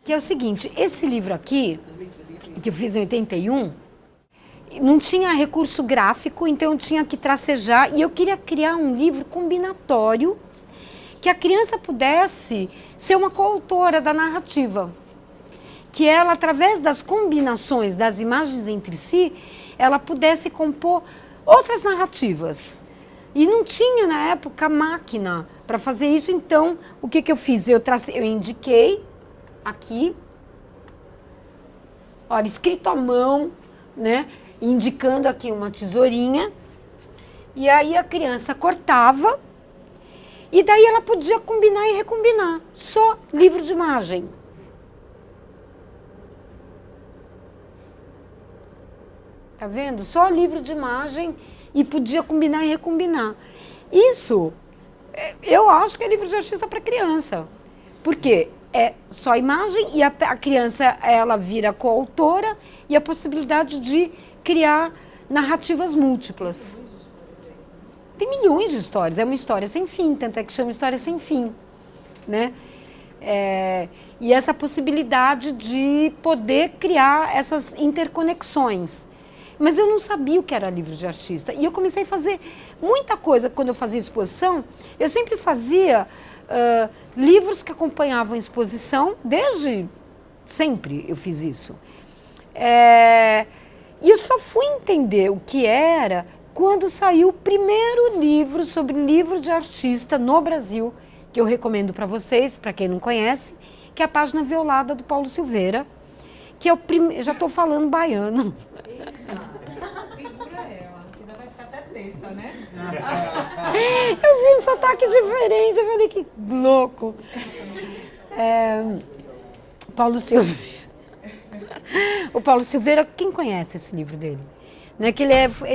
que é o seguinte, esse livro aqui, que eu fiz em 81, não tinha recurso gráfico, então eu tinha que tracejar, e eu queria criar um livro combinatório, que a criança pudesse ser uma coautora da narrativa. Que ela, através das combinações das imagens entre si, ela pudesse compor outras narrativas. E não tinha, na época, máquina para fazer isso, então, o que eu fiz? Eu indiquei aqui, olha, escrito à mão, né? Indicando aqui uma tesourinha, e aí a criança cortava, e daí ela podia combinar e recombinar, só livro de imagem. Tá vendo? Só livro de imagem e podia combinar e recombinar. Isso, eu acho que é livro de artista para criança. Porque é só imagem e a criança, ela vira coautora e a possibilidade de criar narrativas múltiplas. Tem milhões de histórias, é uma história sem fim, tanto é que chama história sem fim, né? E essa possibilidade de poder criar essas interconexões. Mas eu não sabia o que era livro de artista. E eu comecei a fazer muita coisa quando eu fazia exposição. Eu sempre fazia livros que acompanhavam a exposição, desde sempre eu fiz isso. E eu só fui entender o que era quando saiu o primeiro livro sobre livro de artista no Brasil, que eu recomendo para vocês, para quem não conhece, que é A Página Violada, do Paulo Silveira, que é o primeiro... Já estou falando baiano. Segura ela, que não vai ficar até tensa, né? Eu vi um sotaque diferente, eu falei, que louco. Paulo Silveira. O Paulo Silveira, quem conhece esse livro dele? Não é que ele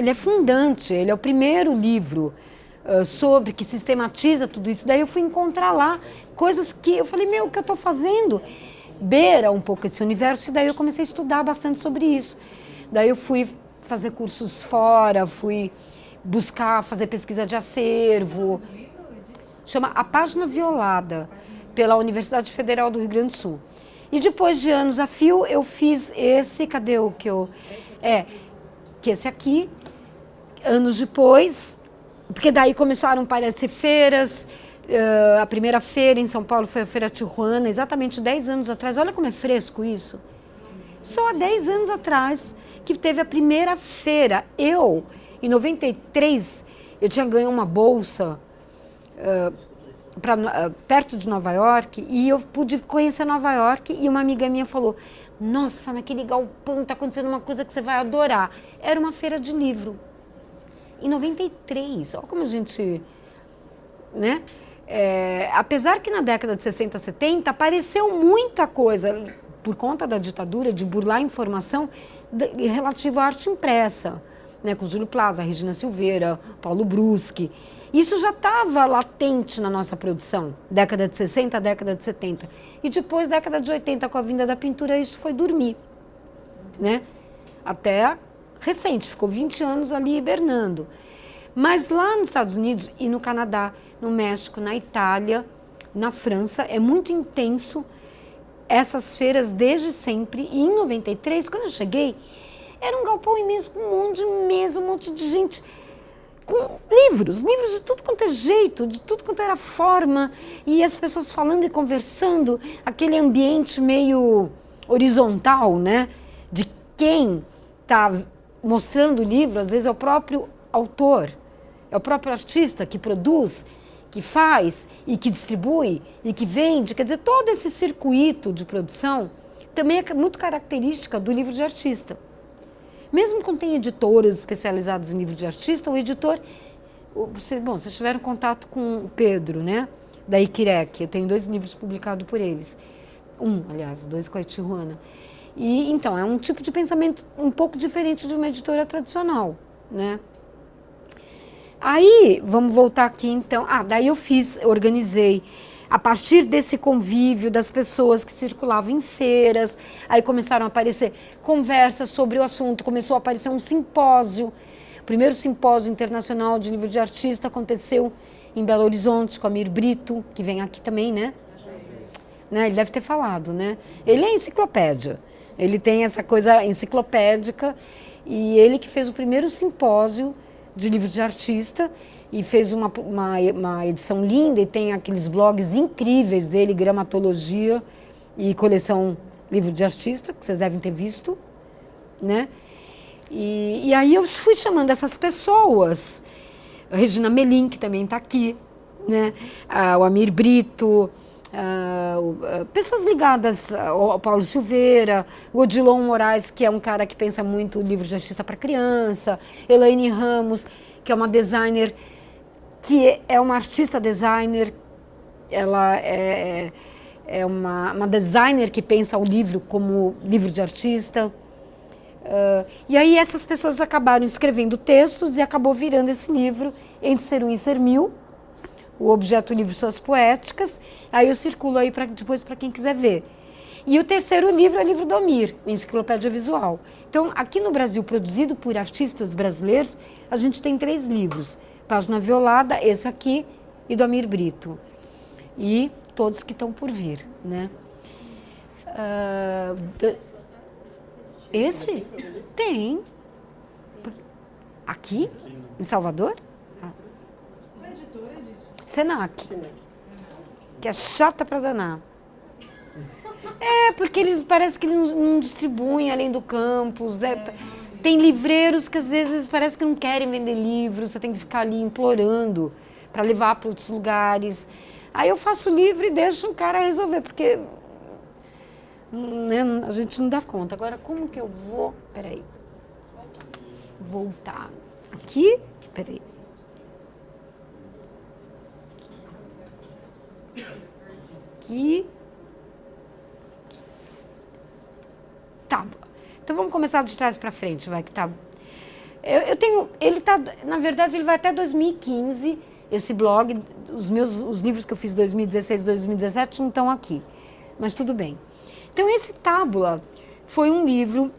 é fundante, ele é o primeiro livro sobre, que sistematiza tudo isso. Daí eu fui encontrar lá coisas que eu falei, o que eu estou fazendo beira um pouco esse universo, e daí eu comecei a estudar bastante sobre isso. Daí eu fui fazer cursos fora, fui buscar, fazer pesquisa de acervo. Chama A Página Violada, pela Universidade Federal do Rio Grande do Sul. E depois de anos a fio, eu fiz esse, cadê o que eu... que esse aqui, anos depois, porque daí começaram a aparecer feiras. A primeira feira em São Paulo foi a Feira Tijuana, exatamente 10 anos atrás. Olha como é fresco isso. Só há 10 anos atrás que teve a primeira feira. Eu, em 93, eu tinha ganho uma bolsa perto de Nova York, e eu pude conhecer Nova York, e uma amiga minha falou, nossa, naquele galpão está acontecendo uma coisa que você vai adorar. Era uma feira de livro. Em 93, olha como a gente... né? Apesar que na década de 60, 70, apareceu muita coisa, por conta da ditadura, de burlar a informação relativa à arte impressa, né? Com Júlio Plaza, Regina Silveira, Paulo Bruschi. Isso já estava latente na nossa produção, década de 60, década de 70. E depois, década de 80, com a vinda da pintura, isso foi dormir, né? Até recente, ficou 20 anos ali hibernando. Mas lá nos Estados Unidos e no Canadá, no México, na Itália, na França, é muito intenso essas feiras desde sempre. E em 93, quando eu cheguei, era um galpão imenso com um monte de mesa, um monte de gente... com livros de tudo quanto é jeito, de tudo quanto era forma, e as pessoas falando e conversando, aquele ambiente meio horizontal, né? De quem está mostrando o livro, às vezes é o próprio autor, é o próprio artista que produz, que faz e que distribui e que vende. Quer dizer, todo esse circuito de produção também é muito característica do livro de artista. Mesmo quando tem editoras especializadas em livro de artista, o editor... vocês tiveram contato com o Pedro, né? Da Iquirec. Eu tenho 2 livros publicados por eles. Aliás, 2 com a Tijuana. E, então, é um tipo de pensamento um pouco diferente de uma editora tradicional, né? Aí, vamos voltar aqui, então. Daí eu organizei, a partir desse convívio das pessoas que circulavam em feiras, aí começaram a aparecer conversas sobre o assunto, começou a aparecer um simpósio. O primeiro simpósio internacional de livro de artista aconteceu em Belo Horizonte, com a Mir Brito, que vem aqui também, né? né? Ele deve ter falado, né? Ele é enciclopédia. Ele tem essa coisa enciclopédica e ele que fez o primeiro simpósio de livro de artista e fez uma edição linda e tem aqueles blogs incríveis dele, Gramatologia e Coleção Livro de Artista, que vocês devem ter visto, né? E aí eu fui chamando essas pessoas, a Regina Melim, que também está aqui, né? O Amir Brito, pessoas ligadas ao Paulo Silveira, o Odilon Moraes, que é um cara que pensa muito o livro de artista para criança, Elaine Ramos, que é uma designer, que é uma artista designer, ela é uma designer que pensa o livro como livro de artista. E aí essas pessoas acabaram escrevendo textos e acabou virando esse livro, Entre Ser Um e Ser Mil, o objeto livro Suas Poéticas. Aí eu circulo aí depois para quem quiser ver. E o terceiro livro é o livro do Amir, Enciclopédia Visual. Então, aqui no Brasil, produzido por artistas brasileiros, a gente tem 3 livros. Página Violada, esse aqui, e do Amir Brito. E todos que estão por vir, né? Esse? Tem. Aqui? Em Salvador? Qual editora disso? Senac. Que é chata pra danar. Porque eles parece que eles não distribuem além do campus, né? Tem livreiros que às vezes parece que não querem vender livros, você tem que ficar ali implorando para levar para outros lugares. Aí eu faço livro e deixo o cara resolver, porque né, a gente não dá conta. Agora, como que eu vou... Peraí. Voltar. Aqui? Peraí. Aqui. Tá. Então vamos começar de trás para frente, vai que tá. Eu tenho, ele tá, na verdade, ele vai até 2015, esse blog, os livros que eu fiz em 2016, 2017 não estão aqui, mas tudo bem. Então esse Tábula foi um livro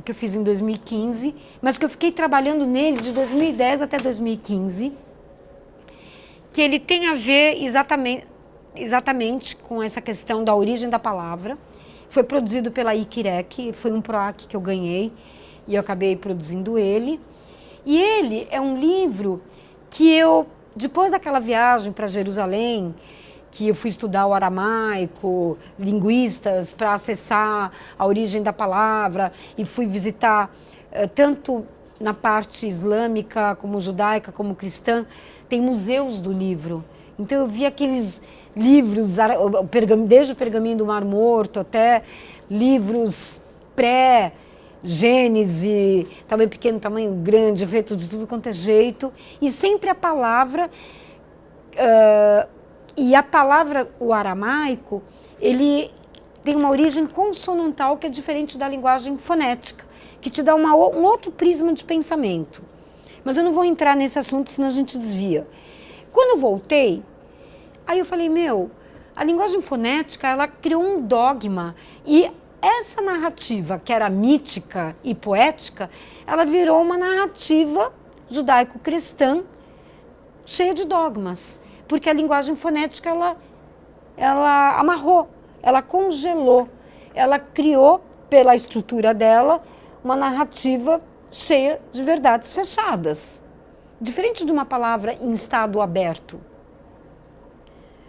que eu fiz em 2015, mas que eu fiquei trabalhando nele de 2010 até 2015, que ele tem a ver exatamente com essa questão da origem da palavra. Foi produzido pela IQIREC, foi um PROAC que eu ganhei e eu acabei produzindo ele. E ele é um livro que eu, depois daquela viagem para Jerusalém, que eu fui estudar o aramaico, linguistas, para acessar a origem da palavra, e fui visitar tanto na parte islâmica, como judaica, como cristã, tem museus do livro. Então eu vi aqueles livros, desde o Pergaminho do Mar Morto até livros pré-Gênese, tamanho pequeno, tamanho grande, feito de tudo quanto é jeito, e sempre a palavra, e a palavra, o aramaico, ele tem uma origem consonantal que é diferente da linguagem fonética, que te dá um outro prisma de pensamento. Mas eu não vou entrar nesse assunto, senão a gente desvia. Quando eu voltei, aí eu falei, a linguagem fonética, ela criou um dogma, e essa narrativa, que era mítica e poética, ela virou uma narrativa judaico-cristã cheia de dogmas, porque a linguagem fonética, ela amarrou, ela congelou, ela criou, pela estrutura dela, uma narrativa cheia de verdades fechadas, diferente de uma palavra em estado aberto.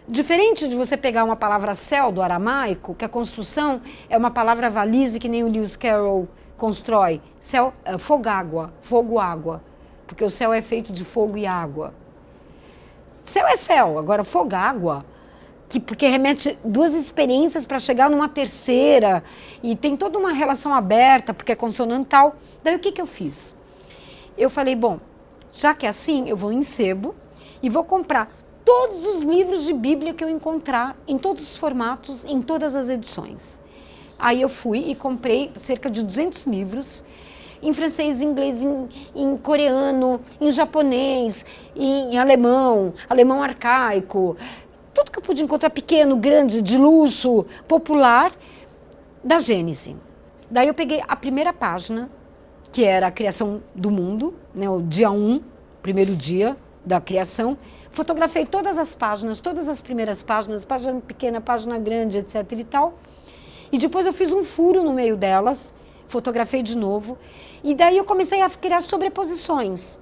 Diferente de você pegar uma palavra céu do aramaico, que a construção é uma palavra valise que nem o Lewis Carroll constrói. Céu, fogo-água, fogo-água, porque o céu é feito de fogo e água. Céu é céu, agora fogo-água, porque remete 2 experiências para chegar numa terceira, e tem toda uma relação aberta, porque é consonantal. Daí o que eu fiz? Eu falei, bom, já que é assim, eu vou em sebo e vou comprar todos os livros de Bíblia que eu encontrar, em todos os formatos, em todas as edições. Aí eu fui e comprei cerca de 200 livros, em francês, em inglês, em coreano, em japonês, em alemão, alemão arcaico, tudo que eu pude encontrar pequeno, grande, de luxo, popular, da Gênese. Daí eu peguei a primeira página, que era a criação do mundo, né, o dia 1, primeiro dia da criação. fotografei todas as páginas, todas as primeiras páginas, página pequena, página grande, etc e tal. E depois eu fiz um furo no meio delas, fotografei de novo. E daí eu comecei a criar sobreposições.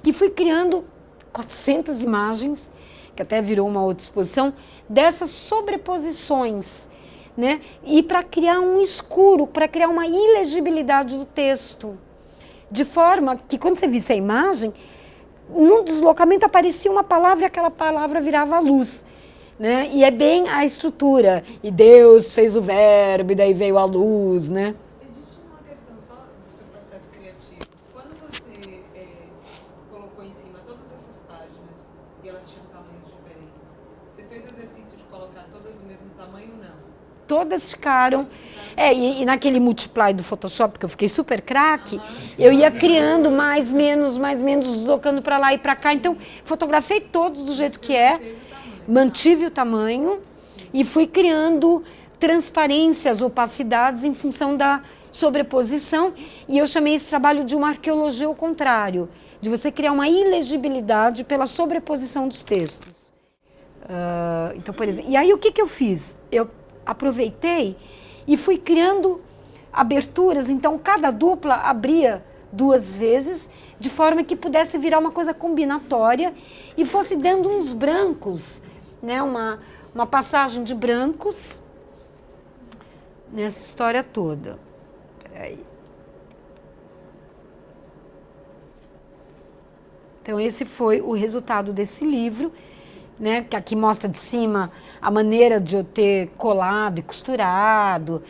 E fui criando 400 imagens, que até virou uma outra exposição, dessas sobreposições, né? E para criar um escuro, para criar uma ilegibilidade do texto. De forma que quando você visse a imagem, num deslocamento aparecia uma palavra e aquela palavra virava luz. Né? E é bem a estrutura. E Deus fez o verbo e daí veio a luz, né? Existe uma questão só do seu processo criativo. Quando você colocou em cima todas essas páginas e elas tinham tamanhos diferentes, você fez o exercício de colocar todas do mesmo tamanho ou não? Todas ficaram. E naquele multiply do Photoshop, que eu fiquei super craque, eu ia criando mais, menos, deslocando para lá e para cá. Então, fotografei todos do jeito que é, mantive o tamanho e fui criando transparências, opacidades em função da sobreposição. E eu chamei esse trabalho de uma arqueologia ao contrário, de você criar uma ilegibilidade pela sobreposição dos textos. Então, por exemplo, e aí o que eu fiz? Eu aproveitei e fui criando aberturas, então cada dupla abria 2 vezes, de forma que pudesse virar uma coisa combinatória e fosse dando uns brancos, né? Uma passagem de brancos nessa história toda. Peraí. Então esse foi o resultado desse livro, né? Que aqui mostra de cima a maneira de eu ter colado e costurado.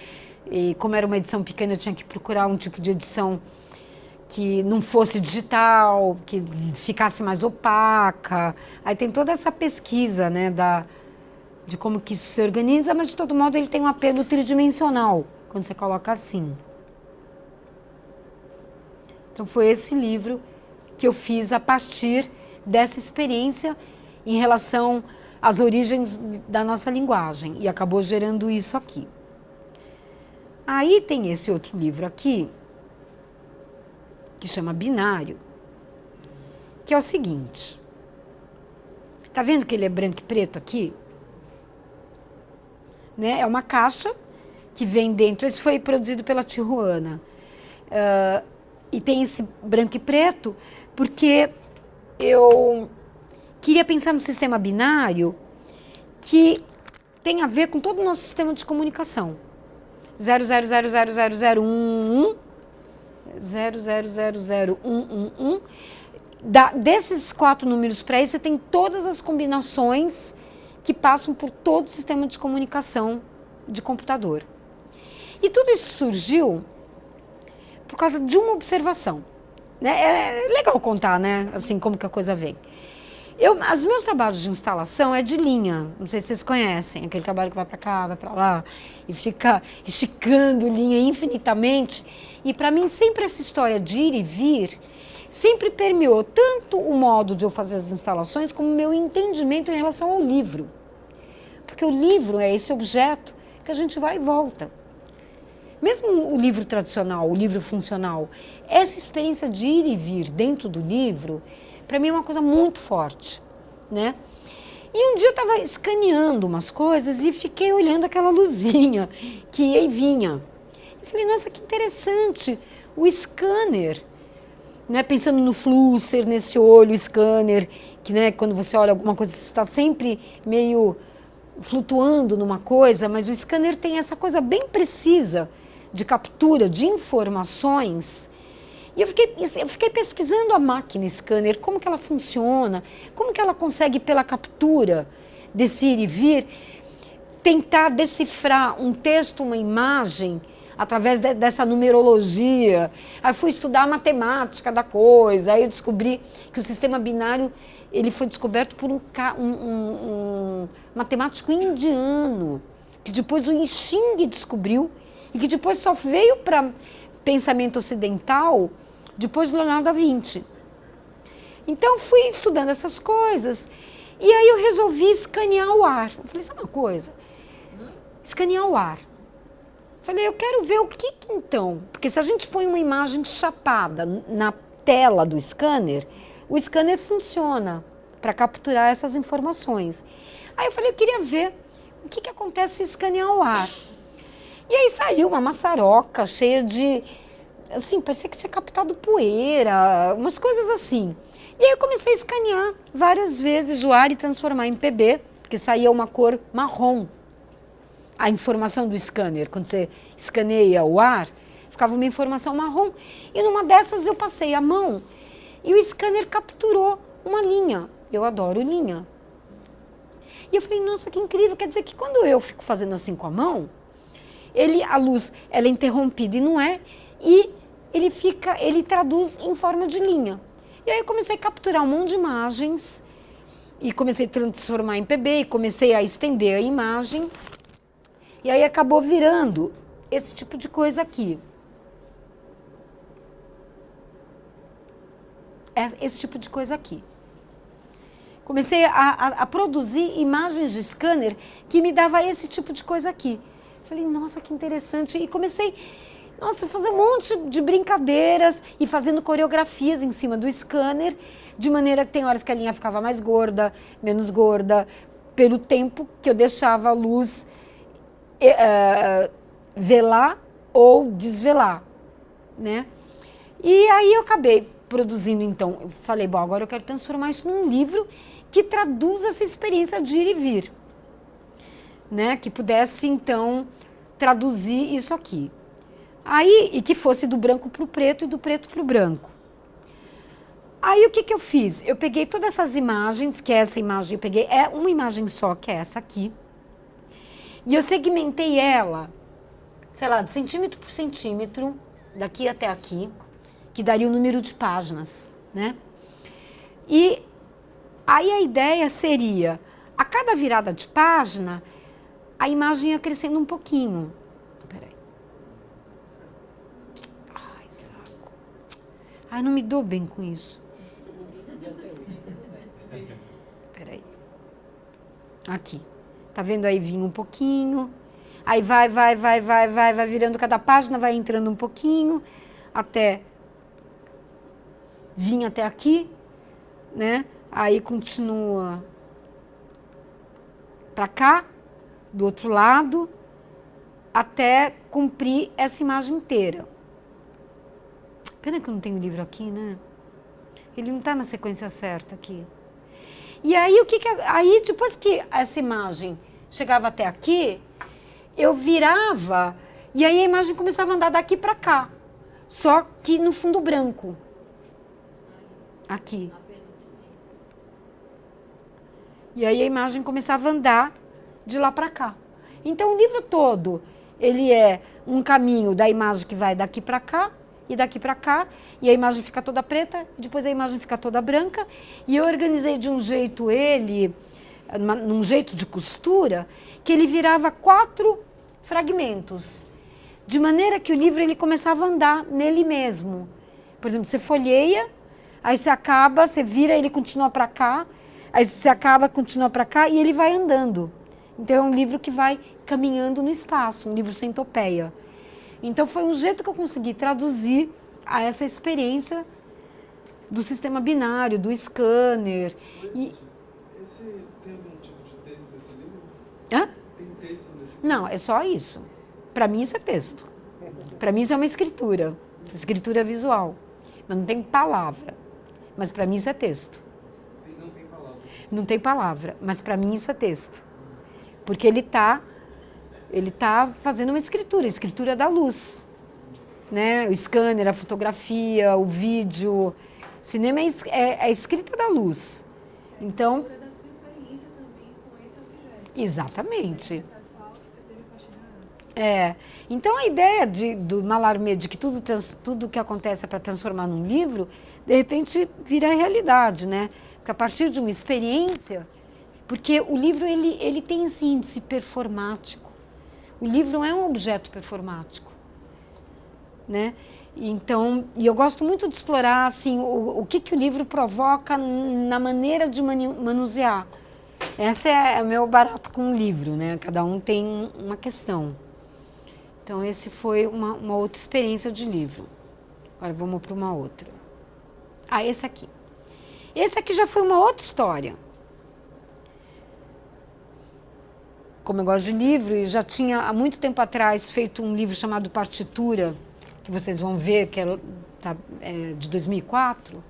E como era uma edição pequena, eu tinha que procurar um tipo de edição que não fosse digital, que ficasse mais opaca. Aí tem toda essa pesquisa, né, de como que isso se organiza, mas de todo modo ele tem um apelo tridimensional, quando você coloca assim. Então foi esse livro que eu fiz a partir dessa experiência em relação às origens da nossa linguagem, e acabou gerando isso aqui. Aí tem esse outro livro aqui, que chama Binário, que é o seguinte. Tá vendo que ele é branco e preto aqui? Né? É uma caixa que vem dentro, esse foi produzido pela Tijuana. E tem esse branco e preto, porque eu queria pensar no sistema binário que tem a ver com todo o nosso sistema de comunicação. 00000011 000011. Desses 4 números para aí, você tem todas as combinações que passam por todo o sistema de comunicação de computador. E tudo isso surgiu por causa de uma observação. Né? É legal contar, né? Assim, como que a coisa vem. Os meus trabalhos de instalação é de linha, não sei se vocês conhecem, aquele trabalho que vai para cá, vai para lá, e fica esticando linha infinitamente. E para mim sempre essa história de ir e vir sempre permeou tanto o modo de eu fazer as instalações como o meu entendimento em relação ao livro. Porque o livro é esse objeto que a gente vai e volta. Mesmo o livro tradicional, o livro funcional, essa experiência de ir e vir dentro do livro, para mim é uma coisa muito forte, né? E um dia eu estava escaneando umas coisas e fiquei olhando aquela luzinha que ia e vinha. Eu falei, nossa, que interessante, o scanner, né? Pensando no Flusser, nesse olho scanner, que, né, quando você olha alguma coisa, você está sempre meio flutuando numa coisa, mas o scanner tem essa coisa bem precisa de captura de informações. E eu fiquei pesquisando a máquina scanner, como que ela funciona, como que ela consegue, pela captura desse ir e vir, tentar decifrar um texto, uma imagem, através dessa numerologia. Aí fui estudar a matemática da coisa, aí eu descobri que o sistema binário ele foi descoberto por um matemático indiano, que depois o I Ching descobriu, e que depois só veio para pensamento ocidental depois do Leonardo da Vinci. Então, fui estudando essas coisas e aí eu resolvi escanear o ar. Eu falei, sabe uma coisa? Escanear o ar. Falei, eu quero ver o que então... Porque se a gente põe uma imagem chapada na tela do scanner, o scanner funciona. para capturar essas informações. Aí eu falei, eu queria ver o que acontece se escanear o ar. E aí saiu uma maçaroca cheia de, assim, parecia que tinha captado poeira, umas coisas assim. E aí eu comecei a escanear várias vezes o ar e transformar em PB, porque saía uma cor marrom. A informação do scanner, quando você escaneia o ar, ficava uma informação marrom. E numa dessas eu passei a mão e o scanner capturou uma linha. Eu adoro linha. E eu falei, nossa, que incrível. Quer dizer que quando eu fico fazendo assim com a mão, a luz ela é interrompida e não é, e ele traduz em forma de linha. E aí eu comecei a capturar um monte de imagens, e comecei a transformar em PB, e comecei a estender a imagem, e aí acabou virando esse tipo de coisa aqui. Esse tipo de coisa aqui. Comecei a produzir imagens de scanner que me dava esse tipo de coisa aqui. Falei, nossa, que interessante. E comecei, nossa, a fazer um monte de brincadeiras e fazendo coreografias em cima do scanner, de maneira que tem horas que a linha ficava mais gorda, menos gorda, pelo tempo que eu deixava a luz velar ou desvelar, né? E aí eu acabei produzindo, então, eu falei, bom, agora eu quero transformar isso num livro que traduza essa experiência de ir e vir, né? Que pudesse, então, traduzir isso aqui. Aí, e que fosse do branco para o preto e do preto para o branco. Aí, o que eu fiz? Eu peguei todas essas imagens, que é essa imagem, eu peguei uma imagem só, que é essa aqui, e eu segmentei ela, sei lá, de centímetro por centímetro, daqui até aqui, que daria o número de páginas, né? E aí a ideia seria, a cada virada de página, a imagem ia crescendo um pouquinho. Peraí. Ai, saco. Ai, não me dou bem com isso. Peraí. Aqui. Tá vendo aí? Vinha um pouquinho. Aí vai virando cada página, vai entrando um pouquinho, até vir até aqui, né? Aí continua para cá, do outro lado, até cumprir essa imagem inteira. Pena que eu não tenho o livro aqui, né? Ele não está na sequência certa aqui. E aí, aí, depois que essa imagem chegava até aqui, eu virava, e aí a imagem começava a andar daqui para cá. Só que no fundo branco. Aqui. E aí a imagem começava a andar de lá para cá. Então o livro todo, ele é um caminho da imagem que vai daqui para cá e daqui para cá, e a imagem fica toda preta, e depois a imagem fica toda branca, e eu organizei de um jeito num jeito de costura, que ele virava 4 fragmentos, de maneira que o livro ele começava a andar nele mesmo. Por exemplo, você folheia, aí você acaba, você vira, ele continua para cá, aí você acaba, continua para cá, e ele vai andando. Então é um livro que vai caminhando no espaço, um livro centopeia. Então foi um jeito que eu consegui traduzir a essa experiência do sistema binário, do scanner. Tem algum tipo de texto nesse livro? Hã? Tem texto nesse livro? Não, é só isso. Para mim isso é texto. Para mim isso é uma escritura visual. Mas não tem palavra. Mas para mim isso é texto. E não tem palavra? Não tem palavra, mas para mim isso é texto. Porque ele tá fazendo uma escritura da luz. Né? O scanner, a fotografia, o vídeo. Cinema é a escrita da luz. Então, Da sua experiência também com esse objeto. exatamente. Pessoal que você teve partilhar. Então a ideia do Mallarmé, de que tudo que acontece é para transformar num livro, de repente vira realidade, né? Porque a partir de uma experiência, porque o livro ele tem esse índice performático. O livro é um objeto performático, né? Então, e eu gosto muito de explorar assim o que o livro provoca na maneira de manusear. Esse é o meu barato com o livro, né? Cada um tem uma questão. Então, esse foi uma outra experiência de livro. Agora vamos para uma outra. Esse aqui. Esse aqui já foi uma outra história. Como eu gosto de livro, e já tinha há muito tempo atrás feito um livro chamado Partitura, que vocês vão ver, que é de 2004.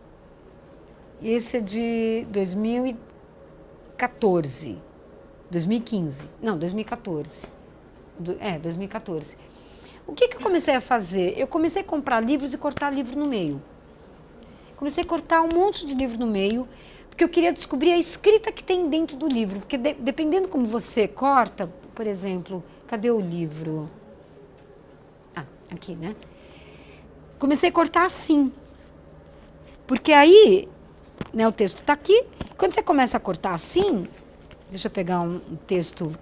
Esse é de 2014. 2015. Não, 2014. 2014. O que eu comecei a fazer? Eu comecei a comprar livros e cortar livro no meio. Comecei a cortar um monte de livro no meio, porque eu queria descobrir a escrita que tem dentro do livro. Porque dependendo como você corta, por exemplo, cadê o livro? Ah, aqui, né? Comecei a cortar assim. Porque aí, né, o texto está aqui. Quando você começa a cortar assim, deixa eu pegar um texto.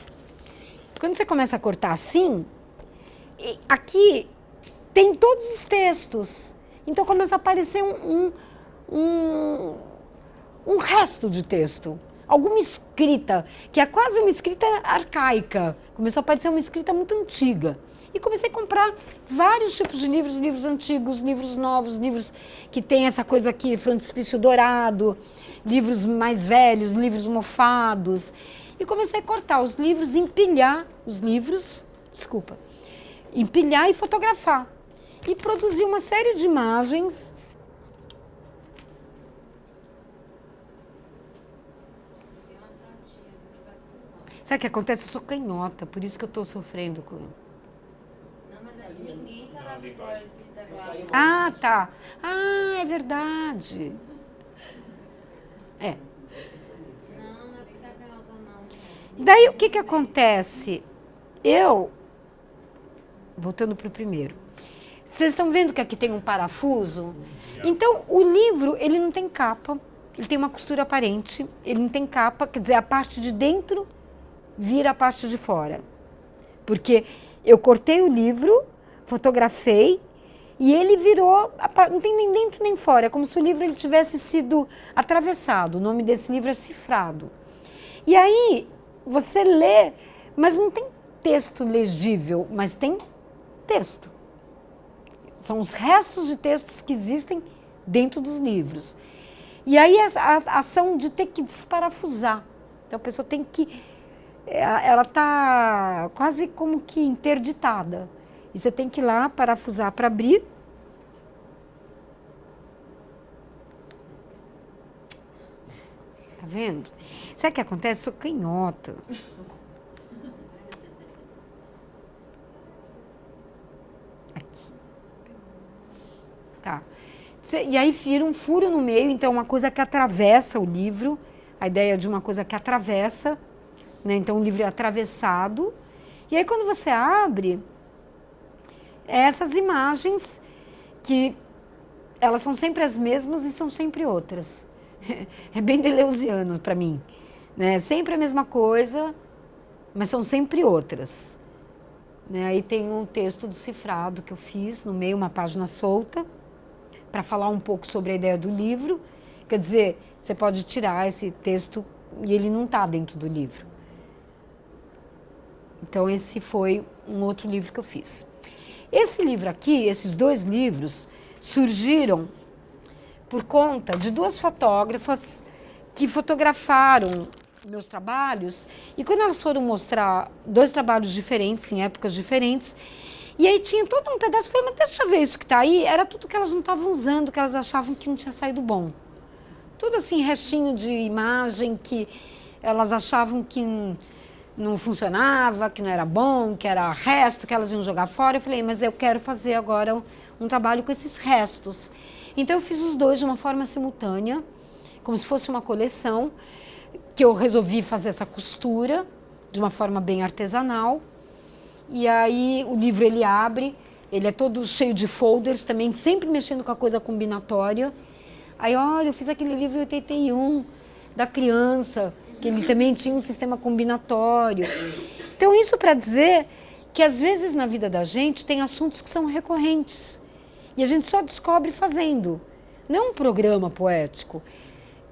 Quando você começa a cortar assim, aqui tem todos os textos. Então começa a aparecer um resto de texto. Alguma escrita, que é quase uma escrita arcaica. Começou a aparecer uma escrita muito antiga. E comecei a comprar vários tipos de livros, livros antigos, livros novos, livros que tem essa coisa aqui, frontispício dourado, livros mais velhos, livros mofados. E comecei a cortar os livros, empilhar os livros, empilhar e fotografar. E produzir uma série de imagens. Sabe o que acontece? Eu sou canhota, por isso que eu estou sofrendo com... Não, mas ninguém se adaptou a esse teclado. Ah, tá. Ah, é verdade. É. Não é porque você é canhota, não. Daí, o que acontece? Voltando para o primeiro. Vocês estão vendo que aqui tem um parafuso? Então, o livro, ele não tem capa. Ele tem uma costura aparente. Ele não tem capa, quer dizer, a parte de dentro vira a parte de fora. Porque eu cortei o livro, fotografei, e ele virou, não tem nem dentro nem fora. É como se o livro ele tivesse sido atravessado. O nome desse livro é Cifrado. E aí, você lê, mas não tem texto legível, mas tem texto. São os restos de textos que existem dentro dos livros. E aí a ação de ter que desparafusar. Então a pessoa tem que... Ela está quase como que interditada. E você tem que ir lá parafusar para abrir. Tá vendo? Sabe o que acontece? Eu sou canhota. Tá. E aí vira um furo no meio, então uma coisa que atravessa o livro, a ideia de uma coisa que atravessa, né? Então o livro é atravessado, e aí quando você abre, essas imagens que elas são sempre as mesmas e são sempre outras. É bem deleuziano para mim, né? Sempre a mesma coisa, mas são sempre outras. Né? Aí tem um texto do Cifrado que eu fiz, no meio uma página solta, para falar um pouco sobre a ideia do livro. Quer dizer, você pode tirar esse texto e ele não está dentro do livro. Então, esse foi um outro livro que eu fiz. Esse livro aqui, esses dois livros, surgiram por conta de duas fotógrafas que fotografaram meus trabalhos, e quando elas foram mostrar dois trabalhos diferentes, em épocas diferentes, e aí tinha todo um pedaço, eu falei, mas deixa eu ver isso que está aí, era tudo que elas não estavam usando, que elas achavam que não tinha saído bom. Tudo assim, restinho de imagem que elas achavam que não funcionava, que não era bom, que era resto, que elas iam jogar fora. Eu falei, mas eu quero fazer agora um trabalho com esses restos. Então eu fiz os dois de uma forma simultânea, como se fosse uma coleção, que eu resolvi fazer essa costura de uma forma bem artesanal. E aí o livro ele abre, ele é todo cheio de folders também, sempre mexendo com a coisa combinatória. Aí, olha, eu fiz aquele livro em 81, da criança, que ele também tinha um sistema combinatório. Então, isso para dizer que, às vezes, na vida da gente, tem assuntos que são recorrentes. E a gente só descobre fazendo. Não é um programa poético.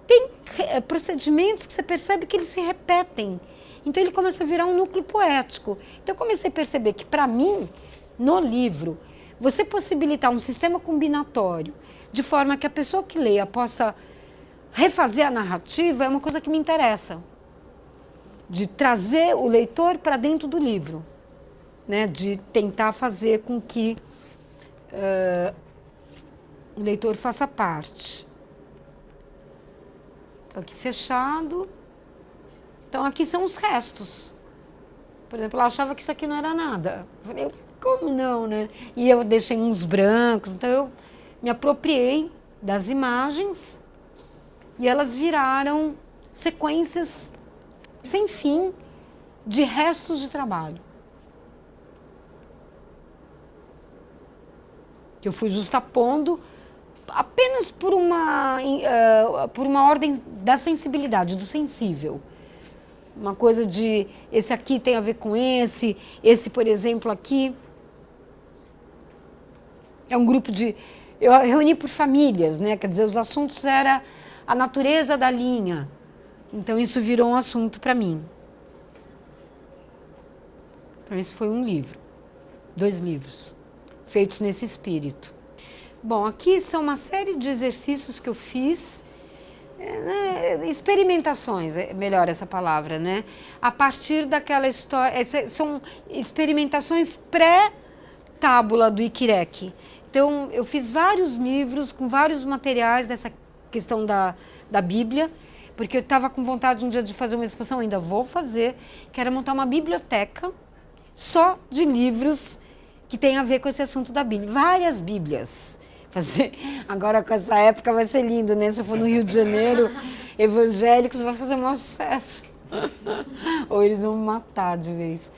Tem procedimentos que você percebe que eles se repetem. Então, ele começa a virar um núcleo poético. Então, eu comecei a perceber que, para mim, no livro, você possibilitar um sistema combinatório de forma que a pessoa que leia possa refazer a narrativa é uma coisa que me interessa. De trazer o leitor para dentro do livro. Né? De tentar fazer com que o leitor faça parte. Então, aqui fechado. Então, aqui são os restos. Por exemplo, ela achava que isso aqui não era nada. Eu falei, como não, né? E eu deixei uns brancos. Então, eu me apropriei das imagens e elas viraram sequências sem fim de restos de trabalho. Que eu fui justapondo apenas por uma ordem da sensibilidade, do sensível. Uma coisa de, esse aqui tem a ver com esse, por exemplo, aqui. É um grupo de... Eu reuni por famílias, né? Quer dizer, os assuntos eram a natureza da linha. Então, isso virou um assunto para mim. Então, esse foi um livro. 2 livros, feitos nesse espírito. Bom, aqui são uma série de exercícios que eu fiz, experimentações, é melhor essa palavra, né? A partir daquela história, são experimentações pré-tábula do Iquirec. Então, eu fiz vários livros com vários materiais dessa questão da Bíblia, porque eu estava com vontade um dia de fazer uma exposição, ainda vou fazer, que era montar uma biblioteca só de livros que tem a ver com esse assunto da Bíblia. Várias Bíblias. Agora, com essa época, vai ser lindo, né? Se eu for no Rio de Janeiro, evangélicos, vai fazer um maior sucesso. Ou eles vão me matar de vez.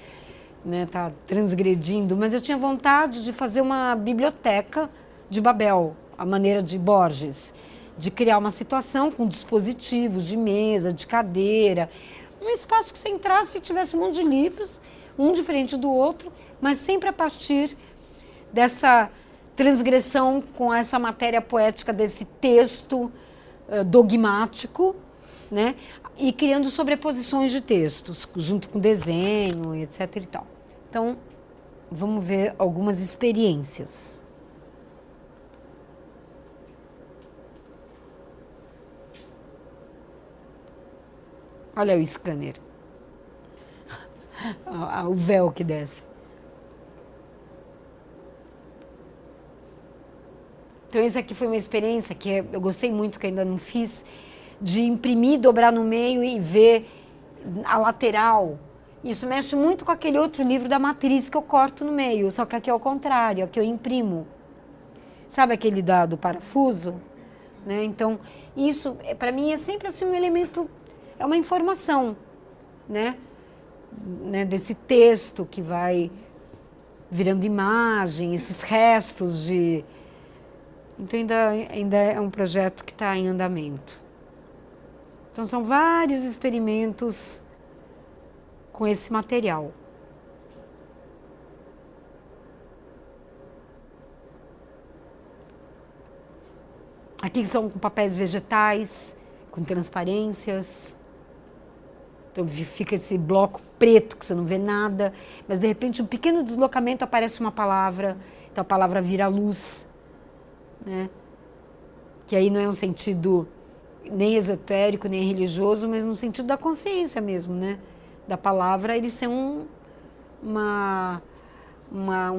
Né? Tá transgredindo. Mas eu tinha vontade de fazer uma biblioteca de Babel, a maneira de Borges. De criar uma situação com dispositivos de mesa, de cadeira. Um espaço que você entrasse e tivesse um monte de livros, um diferente do outro, mas sempre a partir dessa transgressão com essa matéria poética desse texto dogmático, né? E criando sobreposições de textos, junto com desenho, etc. e tal. Então, vamos ver algumas experiências. Olha o scanner. O véu que desce. Então, isso aqui foi uma experiência que eu gostei muito, que ainda não fiz, de imprimir, dobrar no meio e ver a lateral. Isso mexe muito com aquele outro livro da matriz que eu corto no meio, só que aqui é o contrário, aqui eu imprimo. Sabe aquele do parafuso? Né? Então, isso, para mim, é sempre assim um elemento, é uma informação, né? Desse texto que vai virando imagem, esses restos de... Então, ainda é um projeto que está em andamento. Então, são vários experimentos com esse material. Aqui são com papéis vegetais, com transparências. Então, fica esse bloco preto que você não vê nada, mas, de repente, um pequeno deslocamento aparece uma palavra, então a palavra vira luz. Né? Que aí não é um sentido nem esotérico, nem religioso, mas no sentido da consciência mesmo, né? Da palavra, ele ser um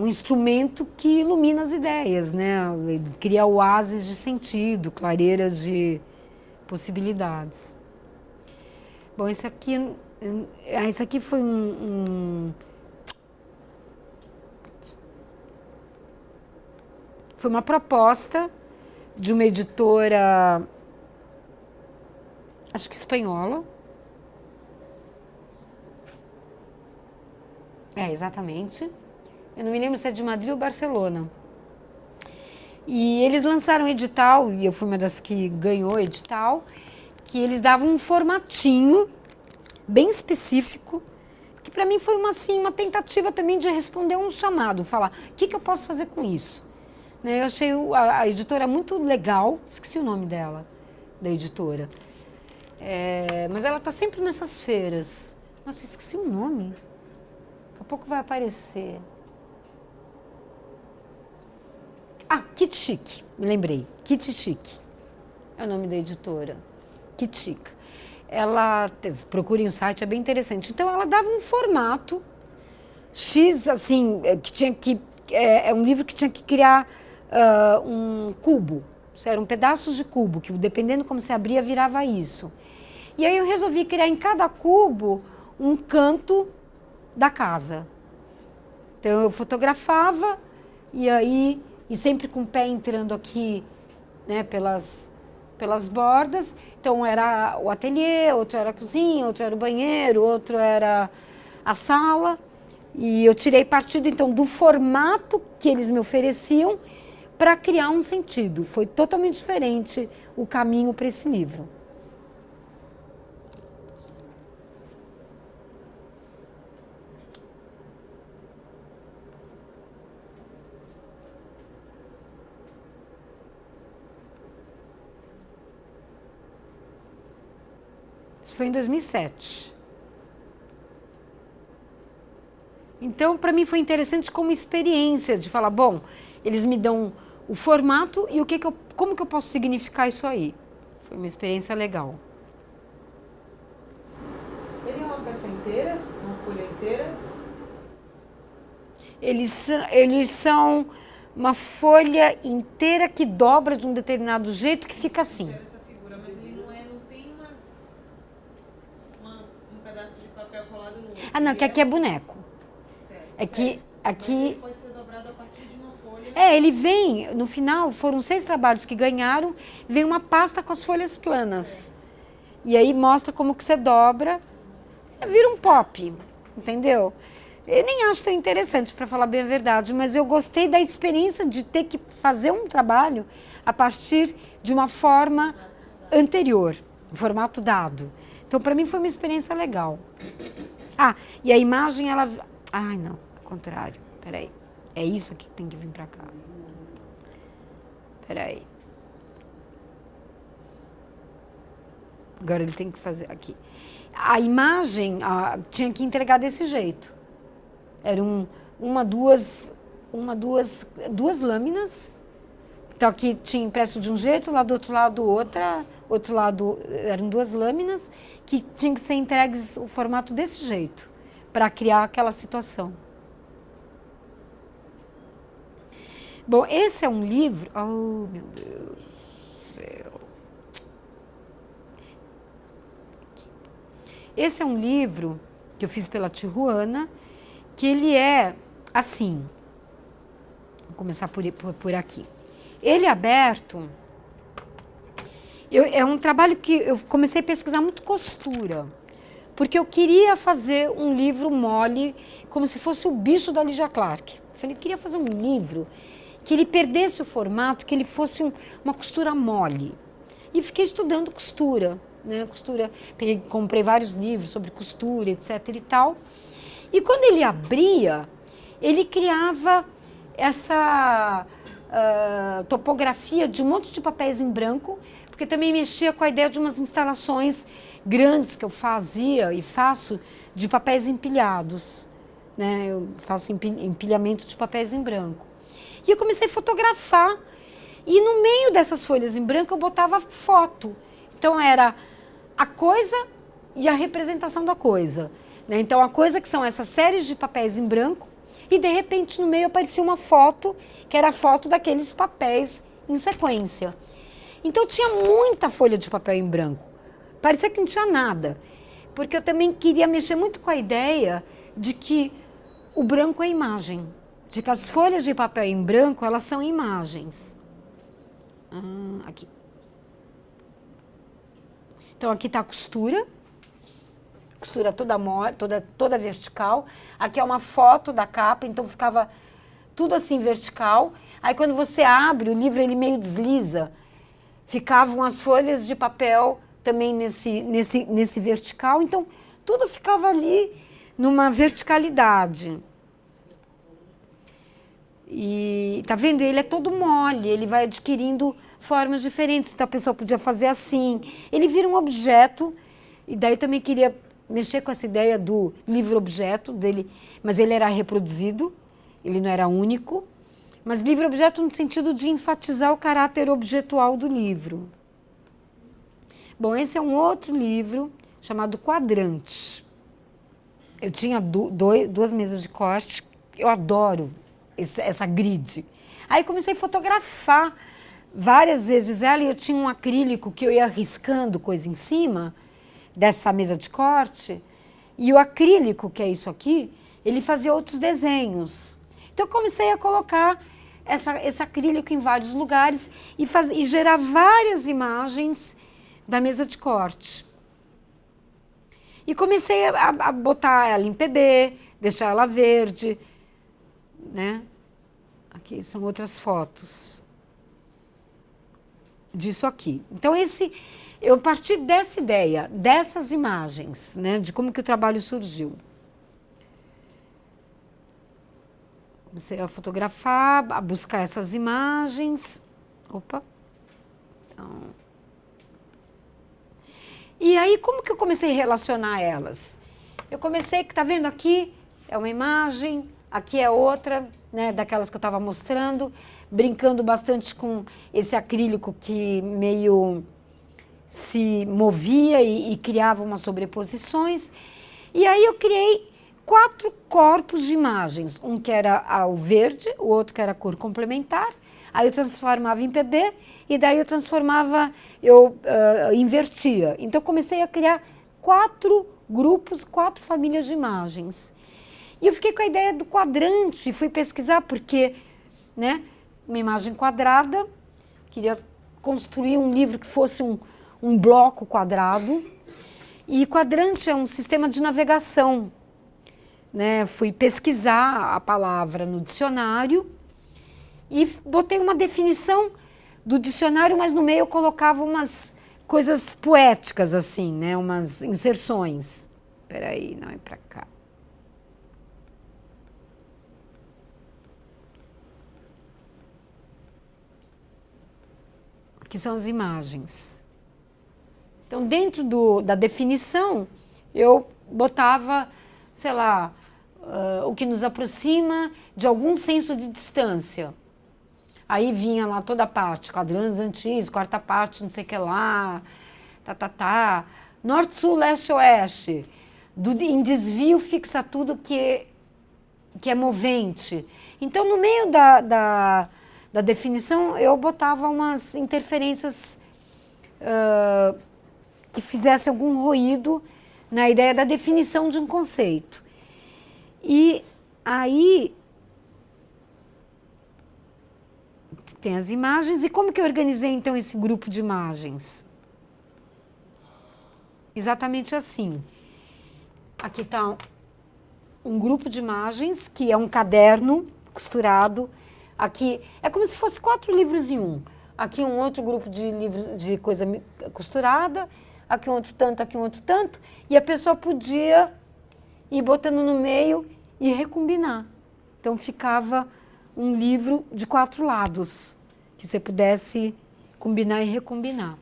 instrumento que ilumina as ideias, né? Ele cria oásis de sentido, clareiras de possibilidades. Bom, esse aqui foi foi uma proposta de uma editora, acho que espanhola. Exatamente. Eu não me lembro se é de Madrid ou Barcelona. E eles lançaram um edital, e eu fui uma das que ganhou o edital, que eles davam um formatinho bem específico, que para mim foi uma tentativa também de responder um chamado, falar, o que eu posso fazer com isso? Eu achei a editora muito legal, esqueci o nome dela, da editora. Mas ela está sempre nessas feiras. Nossa, esqueci o nome. Daqui a pouco vai aparecer. Kit Chic, me lembrei. Kit Chic é o nome da editora. Kitika. Ela, procurem o site, é bem interessante. Então, ela dava um formato X, assim, que tinha que... É um livro que tinha que criar um cubo. Eram pedaços de cubo, que dependendo como se abria, virava isso. E aí eu resolvi criar em cada cubo um canto da casa. Então eu fotografava e sempre com o pé entrando aqui, né, pelas bordas. Então era o ateliê, outro era a cozinha, outro era o banheiro, outro era a sala. E eu tirei partido então do formato que eles me ofereciam para criar um sentido. Foi totalmente diferente o caminho para esse livro. Isso foi em 2007. Então, para mim foi interessante como experiência de falar, bom, eles me dão o formato e como que eu posso significar isso aí. Foi uma experiência legal. Ele é uma peça inteira? Uma folha inteira? Eles são uma folha inteira que dobra de um determinado jeito que fica assim. Essa figura, mas ele não tem um pedaço de papel colado no outro. Ah, não, que aqui é boneco. Certo, É que aqui... Mas ele pode ser dobrado a partir de uma folha. Ele vem, no final, foram 6 trabalhos que ganharam, vem uma pasta com as folhas planas. E aí mostra como que você dobra, vira um pop, entendeu? Eu nem acho tão interessante, para falar bem a verdade, mas eu gostei da experiência de ter que fazer um trabalho a partir de uma forma anterior, um formato dado. Então, para mim, foi uma experiência legal. Ah, e a imagem, ela... Ai, não, ao contrário, peraí. É isso aqui que tem que vir para cá. Peraí. Agora ele tem que fazer aqui. A imagem tinha que entregar desse jeito. Eram duas lâminas. Então aqui tinha impresso de um jeito, lá do outro lado outra. Outro lado eram 2 lâminas que tinham que ser entregues o formato desse jeito para criar aquela situação. Bom, esse é um livro... Oh, meu Deus do céu. Esse é um livro que eu fiz pela Tijuana, que ele é assim. Vou começar por aqui. Ele é aberto... É um trabalho que eu comecei a pesquisar muito costura, porque eu queria fazer um livro mole, como se fosse o bicho da Lygia Clark. Eu falei, eu queria fazer um livro que ele perdesse o formato, que ele fosse uma costura mole. E fiquei estudando costura, né? Comprei vários livros sobre costura, etc. e tal. E quando ele abria, ele criava essa topografia de um monte de papéis em branco, porque também mexia com a ideia de umas instalações grandes que eu fazia e faço de papéis empilhados, né? Eu faço empilhamento de papéis em branco. E eu comecei a fotografar e no meio dessas folhas em branco eu botava foto. Então era a coisa e a representação da coisa, né? Então a coisa que são essas séries de papéis em branco e de repente no meio aparecia uma foto que era a foto daqueles papéis em sequência. Então tinha muita folha de papel em branco. Parecia que não tinha nada. Porque eu também queria mexer muito com a ideia de que o branco é imagem. De que as folhas de papel em branco, elas são imagens. Aqui. Então aqui está a costura. Costura toda vertical. Aqui é uma foto da capa, então ficava tudo assim vertical. Aí quando você abre o livro, ele meio desliza. Ficavam as folhas de papel também nesse vertical, então tudo ficava ali numa verticalidade. E tá vendo? Ele é todo mole, ele vai adquirindo formas diferentes. Então a pessoa podia fazer assim. Ele vira um objeto, e daí eu também queria mexer com essa ideia do livro-objeto dele, mas ele era reproduzido, ele não era único. Mas livro-objeto no sentido de enfatizar o caráter objetual do livro. Bom, esse é um outro livro chamado Quadrante. Eu tinha duas mesas de corte, eu adoro essa grid. Aí comecei a fotografar várias vezes ela e eu tinha um acrílico que eu ia riscando coisa em cima dessa mesa de corte. E o acrílico, que é isso aqui, ele fazia outros desenhos. Então eu comecei a colocar esse acrílico em vários lugares e gerar várias imagens da mesa de corte. E comecei a botar ela em PB, deixar ela verde, né? Aqui são outras fotos disso aqui. Então eu parti dessa ideia, dessas imagens, né? De como que o trabalho surgiu. Comecei a fotografar, a buscar essas imagens. Opa! Então... E aí, como que eu comecei a relacionar elas? Eu comecei, que tá vendo aqui, é uma imagem, aqui é outra, né, daquelas que eu estava mostrando, brincando bastante com esse acrílico que meio se movia e criava umas sobreposições. E aí eu criei 4 corpos de imagens, um que era o verde, o outro que era a cor complementar, aí eu transformava em PB e daí eu transformava, invertia. Então eu comecei a criar 4 grupos, 4 famílias de imagens. E eu fiquei com a ideia do quadrante, fui pesquisar porque, né, uma imagem quadrada, queria construir um livro que fosse um bloco quadrado, e quadrante é um sistema de navegação, né? Fui pesquisar a palavra no dicionário e botei uma definição do dicionário, mas no meio eu colocava umas coisas poéticas, assim, né? Umas inserções. Espera aí, não é para cá. Aqui são as imagens. Então, dentro da definição, eu botava, sei lá, o que nos aproxima de algum senso de distância. Aí vinha lá toda a parte, quadrantes antigos, quarta parte, não sei o que lá, norte, sul, leste, oeste. Em desvio fixa tudo que é movente. Então, no meio da definição, eu botava umas interferências que fizessem algum ruído na ideia da definição de um conceito. E aí tem as imagens. E como que eu organizei, então, esse grupo de imagens? Exatamente assim. Aqui está um grupo de imagens, que é um caderno costurado. Aqui é como se fosse 4 livros em um. Aqui um outro grupo de livros de coisa costurada, aqui um outro tanto, aqui um outro tanto. E a pessoa podia ir botando no meio e recombinar. Então ficava um livro de 4 lados, que você pudesse combinar e recombinar.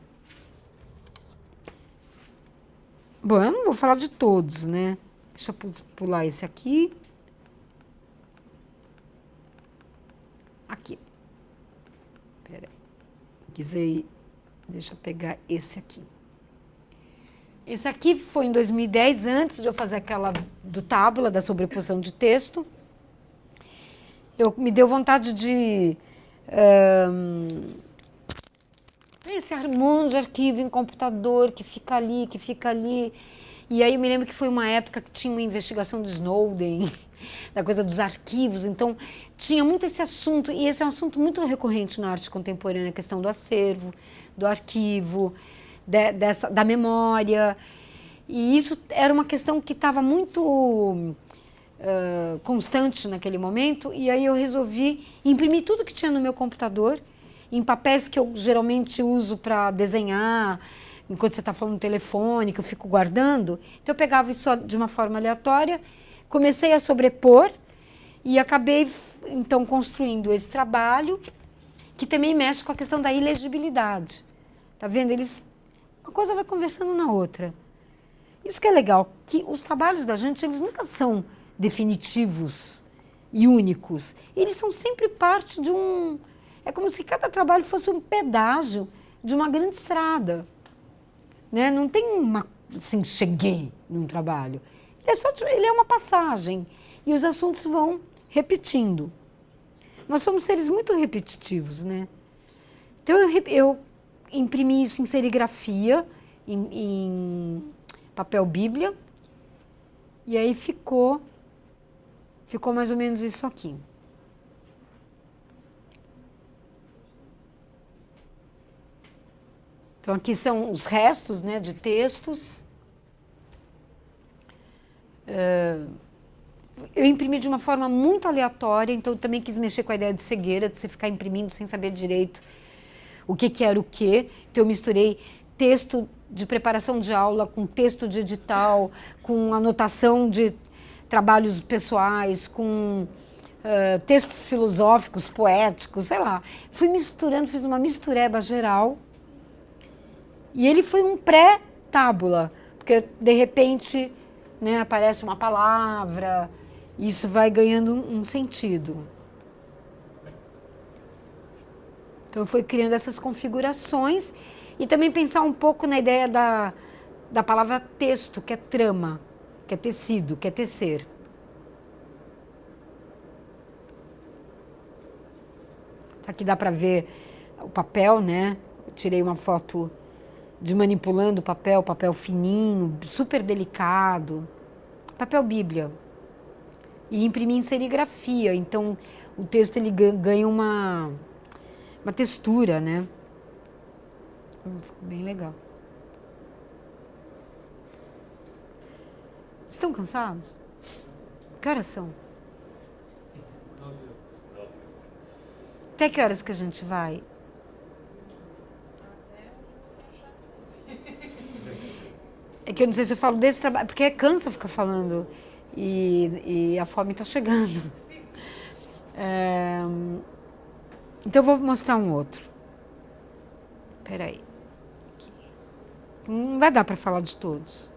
Bom, eu não vou falar de todos, né? Deixa eu pular esse aqui. Aqui. Peraí. Deixa eu pegar esse aqui. Esse aqui foi em 2010, antes de eu fazer aquela do Tábula, da sobreposição de texto. Me deu vontade de... esse monte de arquivo em computador, que fica ali, que fica ali. E aí eu me lembro que foi uma época que tinha uma investigação do Snowden, da coisa dos arquivos. Então, tinha muito esse assunto, e esse é um assunto muito recorrente na arte contemporânea, a questão do acervo, do arquivo, da memória. E isso era uma questão que estava muito constante naquele momento, e aí eu resolvi imprimir tudo que tinha no meu computador, em papéis que eu geralmente uso para desenhar, enquanto você está falando no telefone, que eu fico guardando. Então eu pegava isso de uma forma aleatória, comecei a sobrepor e acabei, então, construindo esse trabalho, que também mexe com a questão da ilegibilidade. Tá vendo? Uma coisa vai conversando na outra. Isso que é legal, que os trabalhos da gente, eles nunca são definitivos e únicos. Eles são sempre parte de um... É como se cada trabalho fosse um pedágio de uma grande estrada. né? Não tem uma, assim, cheguei num trabalho. Ele é uma passagem e os assuntos vão repetindo. Nós somos seres muito repetitivos, né? Então eu imprimi isso em serigrafia, em papel bíblia, e aí ficou mais ou menos isso aqui. Então aqui são os restos, né, de textos. Eu imprimi de uma forma muito aleatória, então eu também quis mexer com a ideia de cegueira, de você ficar imprimindo sem saber direito o que era o quê. Então eu misturei texto de preparação de aula com texto de edital, com anotação de trabalhos pessoais, com textos filosóficos, poéticos, sei lá. Fui misturando, fiz uma mistureba geral. E ele foi um pré-tábula, porque de repente, né, aparece uma palavra, e isso vai ganhando um sentido. Então, foi criando essas configurações e também pensar um pouco na ideia da palavra texto, que é trama, que é tecido, que é tecer. Aqui dá para ver o papel, né? Eu tirei uma foto de manipulando o papel fininho, super delicado, papel bíblia. E imprimi em serigrafia, então o texto ele ganha uma textura, né? Ficou bem legal. Estão cansados? Que horas são? 9. Até que horas que a gente vai? É que eu não sei se eu falo desse trabalho, porque cansa ficar falando e a fome está chegando. Então eu vou mostrar um outro. Espera aí. Não vai dar para falar de todos.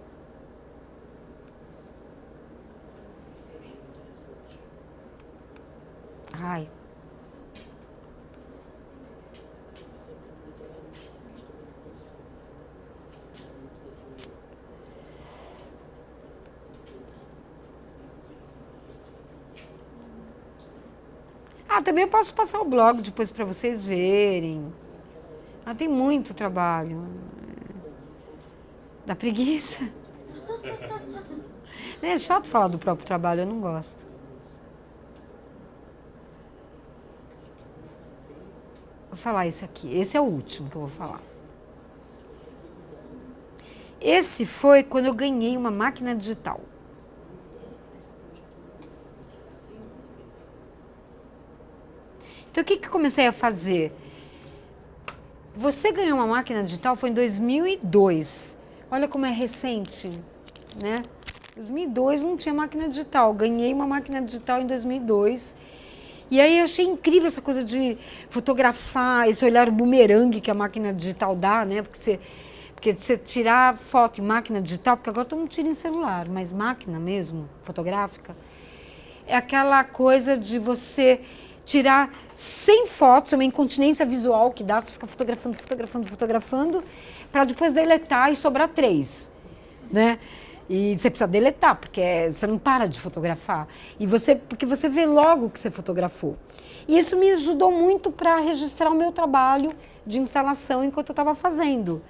Ai. Também eu posso passar o blog depois para vocês verem. Tem muito trabalho. Dá preguiça. É chato falar do próprio trabalho, eu não gosto. Vou falar esse aqui. Esse é o último que eu vou falar. Esse foi quando eu ganhei uma máquina digital. Então, o que eu comecei a fazer? Você ganhou uma máquina digital foi em 2002. Olha como é recente, né? 2002 não tinha máquina digital. Ganhei uma máquina digital em 2002. E aí eu achei incrível essa coisa de fotografar, esse olhar bumerangue que a máquina digital dá, né? Porque você tirar foto em máquina digital, porque agora todo mundo tira em celular, mas máquina mesmo, fotográfica, é aquela coisa de você tirar 100 fotos, é uma incontinência visual que dá, você fica fotografando, para depois deletar e sobrar 3, né? E você precisa deletar, porque você não para de fotografar. Porque você vê logo o que você fotografou. E isso me ajudou muito para registrar o meu trabalho de instalação enquanto eu estava fazendo.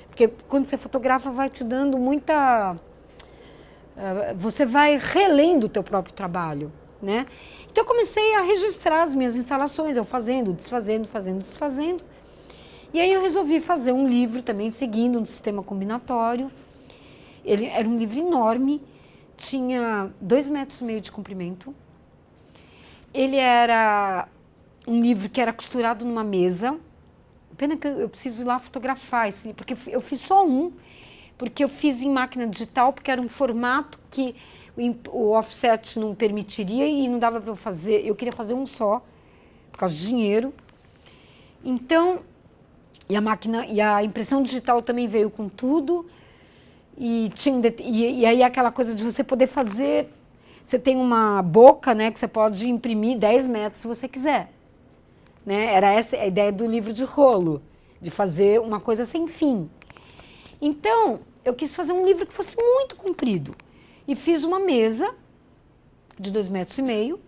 Porque quando você fotografa, vai te dando muita... Você vai relendo o teu próprio trabalho, né? Então eu comecei a registrar as minhas instalações, eu fazendo, desfazendo. E aí eu resolvi fazer um livro também, seguindo um sistema combinatório. Ele era um livro enorme, tinha 2,5 metros de comprimento. Ele era um livro que era costurado numa mesa. Pena que eu preciso ir lá fotografar esse livro, porque eu fiz só um, porque eu fiz em máquina digital, porque era um formato que o offset não permitiria e não dava para eu fazer. Eu queria fazer um só, por causa de dinheiro. Então, e a impressão digital também veio com tudo. E aí aquela coisa de você poder fazer, você tem uma boca, né, que você pode imprimir 10 metros se você quiser, né? Era essa a ideia do livro de rolo, de fazer uma coisa sem fim. Então, eu quis fazer um livro que fosse muito comprido. E fiz uma mesa de 2,5 metros,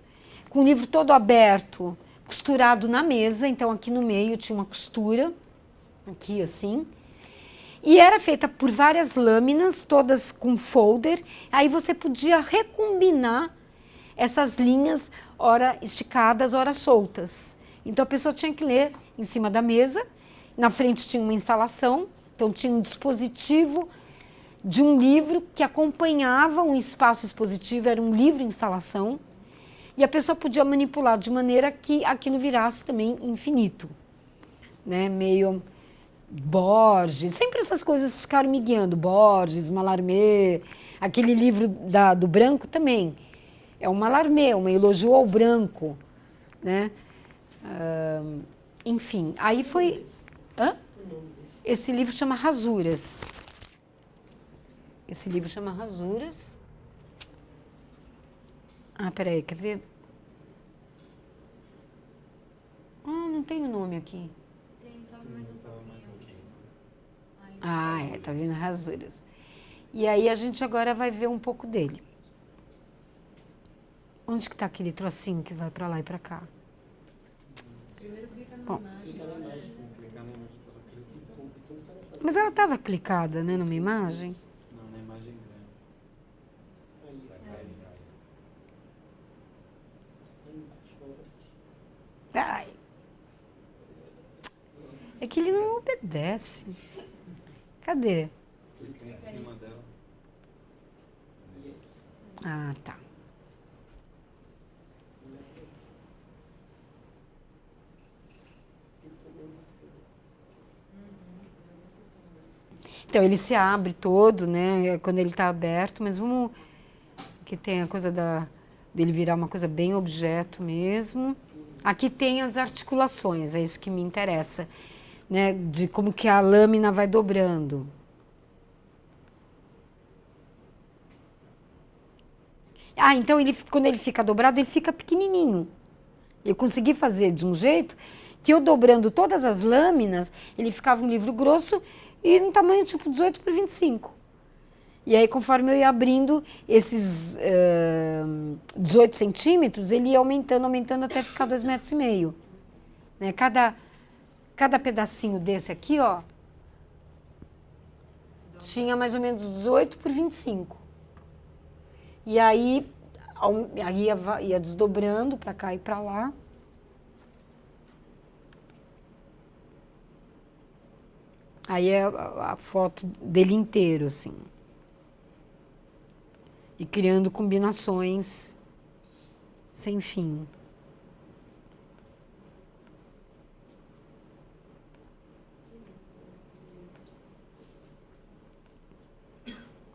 com o livro todo aberto, costurado na mesa. Então, aqui no meio tinha uma costura, aqui assim. E era feita por várias lâminas, todas com folder. Aí você podia recombinar essas linhas, ora esticadas, ora soltas. Então a pessoa tinha que ler em cima da mesa. Na frente tinha uma instalação, então tinha um dispositivo de um livro que acompanhava um espaço expositivo, era um livro-instalação. E a pessoa podia manipular de maneira que aquilo virasse também infinito, né? Meio Borges, sempre essas coisas ficaram me guiando. Borges, Mallarmé, aquele livro do branco também. É um Mallarmé, um elogio ao branco, né? Enfim, aí foi... Hã? Esse livro chama Rasuras. Esse livro chama Rasuras. Ah, peraí, quer ver? Não tem o nome aqui. Tem, sobe mais um pouquinho. Ali. Ah, tá vendo? Rasuras. E aí a gente agora vai ver um pouco dele. Onde que tá aquele trocinho que vai pra lá e pra cá? Primeiro clica na Bom. imagem. Mas ela estava clicada, né, numa imagem? Não, na imagem grande. Ai. É que ele não obedece. Cadê? Clica em cima dela. Ah, tá. Então, ele se abre todo, né, quando ele está aberto, mas vamos... que tem a coisa dele virar uma coisa bem objeto mesmo. Aqui tem as articulações, é isso que me interessa, né, de como que a lâmina vai dobrando. Ah, então quando ele fica dobrado, ele fica pequenininho. Eu consegui fazer de um jeito que eu dobrando todas as lâminas, ele ficava um livro grosso e no tamanho tipo 18 por 25. E aí, conforme eu ia abrindo esses 18 centímetros, ele ia aumentando até ficar 2,5 metros. Né? Cada pedacinho desse aqui, ó, tinha mais ou menos 18 por 25. E aí ia desdobrando para cá e para lá. Aí é a foto dele inteiro, assim. E criando combinações sem fim.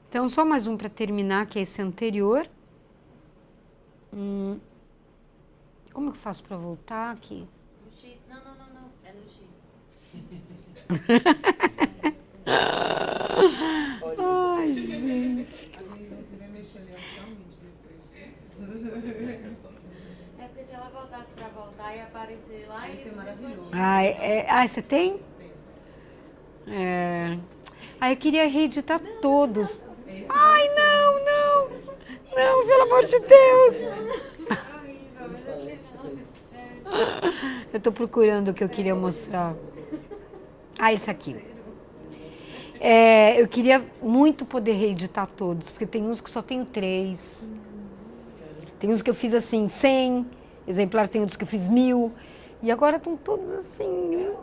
Então, só mais um para terminar, que é esse anterior. Como que eu faço para voltar aqui? No X. Não. É no X. Ai, gente. A gente vai mexer ali oficialmente depois. É porque se ela voltasse pra voltar e aparecer lá... Ia ser você maravilhoso. continua. Você tem? Eu queria reeditar todos. Ai, não, pelo amor de Deus. Eu estou procurando o que eu queria mostrar. Esse aqui. Eu queria muito poder reeditar todos, porque tem uns que só tenho 3. Tem uns que eu fiz assim, 100 exemplares, tem outros que eu fiz 1000. E agora estão todos assim.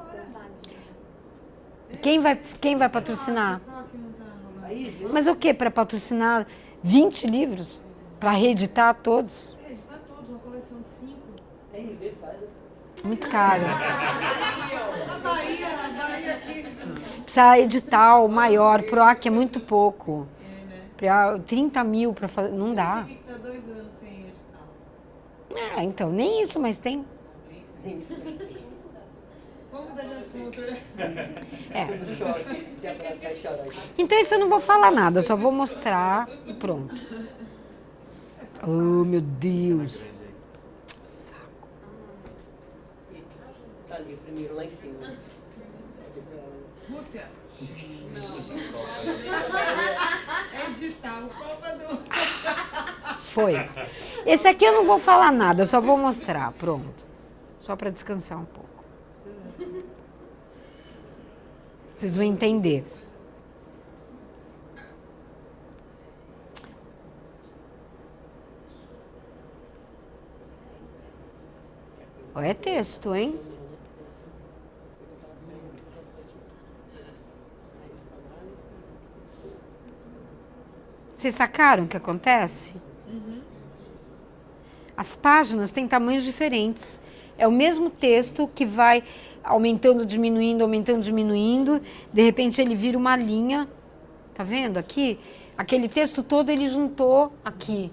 Quem vai patrocinar? Mas o que para patrocinar 20 livros? Para reeditar todos? Editar todos, uma coleção de 5. RV faz. Muito caro. Na Bahia aqui. Precisa editar o maior, PROAC é muito pouco. Pra 30 mil para fazer, não dá. Tive que estar 2 anos sem editar. Então, nem isso, mas tem. Vamos mudar de assunto, né? Se abraçar e chorar. Então, isso eu não vou falar nada, eu só vou mostrar e pronto. Oh, meu Deus. Tá ali o primeiro lá em cima. Rússia, Edital, Copa do... Foi. Esse aqui eu não vou falar nada, eu só vou mostrar, pronto. Só para descansar um pouco. Vocês vão entender. Ó, é texto, hein? Vocês sacaram o que acontece? As páginas têm tamanhos diferentes. É o mesmo texto que vai aumentando, diminuindo, aumentando, diminuindo. De repente ele vira uma linha. Tá vendo aqui? Aquele texto todo ele juntou aqui.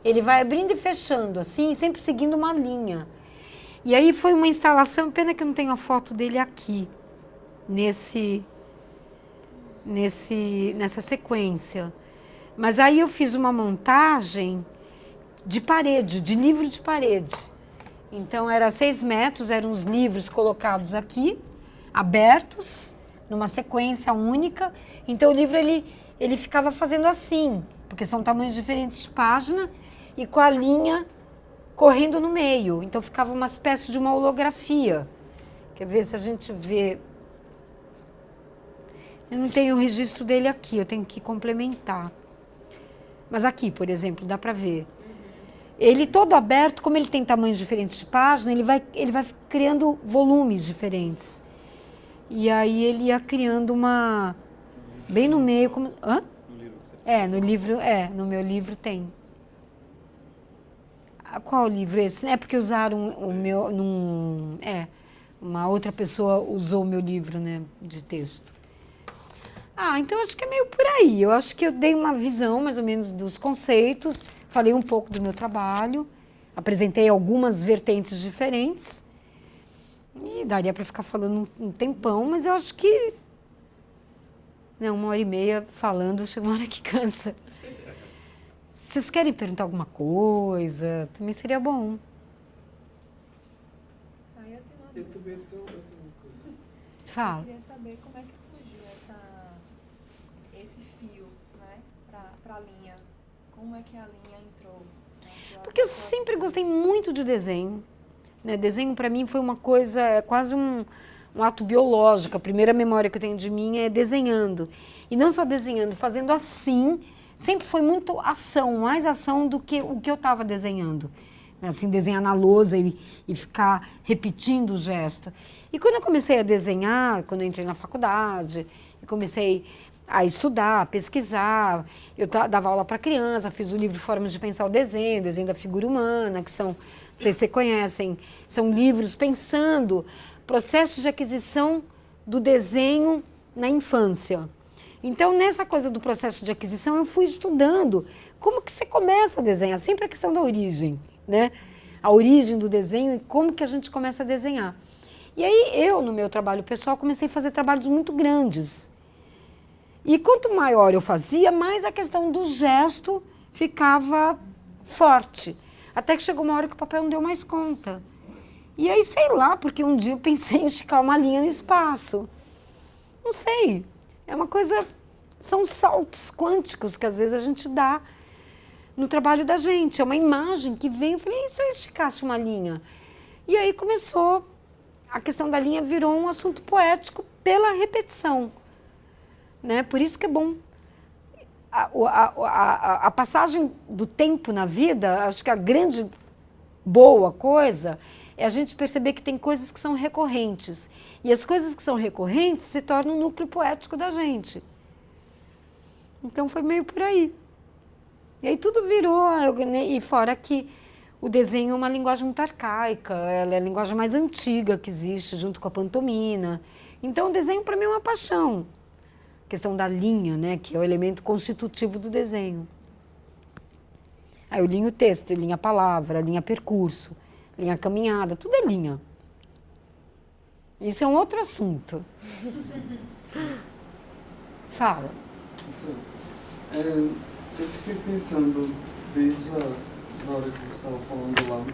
Ele vai abrindo e fechando, assim, sempre seguindo uma linha. E aí foi uma instalação, pena que eu não tenho a foto dele aqui, nessa sequência. Mas aí eu fiz uma montagem de parede, de livro de parede. Então era 6 metros, eram os livros colocados aqui, abertos, numa sequência única. Então o livro ele ficava fazendo assim, porque são tamanhos diferentes de página, e com a linha correndo no meio. Então ficava uma espécie de uma holografia. Quer ver se a gente vê... Eu não tenho o registro dele aqui, eu tenho que complementar. Mas aqui, por exemplo, dá para ver. Ele todo aberto, como ele tem tamanhos diferentes de página, ele vai criando volumes diferentes. E aí ele ia criando uma... Bem no meio... Como... Hã? No livro que você... No livro, no meu livro tem. Qual livro esse? É porque usaram o meu... uma outra pessoa usou o meu livro, né, de texto. Então acho que é meio por aí. Eu acho que eu dei uma visão, mais ou menos, dos conceitos, falei um pouco do meu trabalho, apresentei algumas vertentes diferentes, e daria para ficar falando um tempão, mas eu acho que... 1h30 falando, chega uma hora que cansa. Vocês querem perguntar alguma coisa? Também seria bom. Eu também tenho uma coisa. Fala. Eu queria saber como é que surgiu esse fio, né, pra linha. Como é que a linha entrou? Porque eu sempre gostei muito de desenho. Né? Desenho para mim foi uma coisa, é quase um ato biológico. A primeira memória que eu tenho de mim é desenhando. E não só desenhando, fazendo assim. Sempre foi muito ação, mais ação do que o que eu estava desenhando. Assim, desenhar na lousa e ficar repetindo o gesto. E quando eu comecei a desenhar, quando eu entrei na faculdade, eu comecei a estudar, a pesquisar, eu dava aula para criança, fiz o livro Formas de Pensar o Desenho da Figura Humana, que são, não sei se vocês conhecem, são livros pensando processos de aquisição do desenho na infância. Então, nessa coisa do processo de aquisição, eu fui estudando como que você começa a desenhar, sempre a questão da origem, né? A origem do desenho e como que a gente começa a desenhar. E aí, eu, no meu trabalho pessoal, comecei a fazer trabalhos muito grandes. E quanto maior eu fazia, mais a questão do gesto ficava forte. Até que chegou uma hora que o papel não deu mais conta. E aí, sei lá, porque um dia eu pensei em esticar uma linha no espaço. Não sei. É uma coisa... São saltos quânticos que às vezes a gente dá no trabalho da gente. É uma imagem que vem, eu falei, e se eu esticasse uma linha? E aí começou, a questão da linha virou um assunto poético pela repetição. Né? Por isso que é bom. A passagem do tempo na vida, acho que a grande boa coisa é a gente perceber que tem coisas que são recorrentes. E as coisas que são recorrentes se tornam o núcleo poético da gente. Então foi meio por aí. E aí tudo virou, e fora que o desenho é uma linguagem muito arcaica, ela é a linguagem mais antiga que existe, junto com a pantomima. Então o desenho para mim é uma paixão. A questão da linha, né, que é o elemento constitutivo do desenho. Aí eu linho o texto, eu linho a palavra, linha percurso, linha caminhada, tudo é linha. Isso é um outro assunto. Fala. Eu fiquei pensando, desde a hora que você estava falando lá,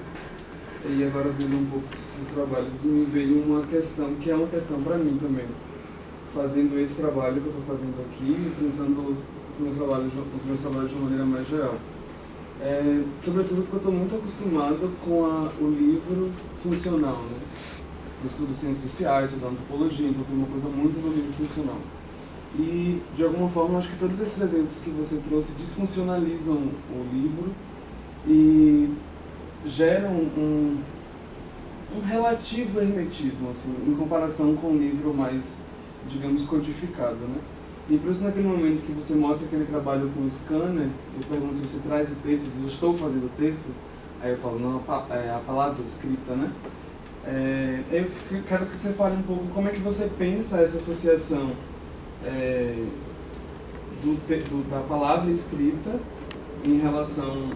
e agora vendo um pouco dos seus trabalhos, me veio uma questão, que é uma questão para mim também. fazendo esse trabalho que eu estou fazendo aqui e pensando os meus trabalhos de uma maneira mais geral. Sobretudo porque eu estou muito acostumado com o livro funcional, né? Eu estudo ciências sociais, estudo antropologia, então tem uma coisa muito do livro funcional. E, de alguma forma, acho que todos esses exemplos que você trouxe desfuncionalizam o livro e geram um relativo hermetismo, assim, em comparação com um livro mais, digamos, codificado, né? E por isso, naquele momento que você mostra aquele trabalho com o scanner, eu pergunto se você traz o texto, diz, eu estou fazendo o texto, aí eu falo, não, a palavra escrita, né? Eu quero que você fale um pouco como é que você pensa essa associação da palavra escrita em relação...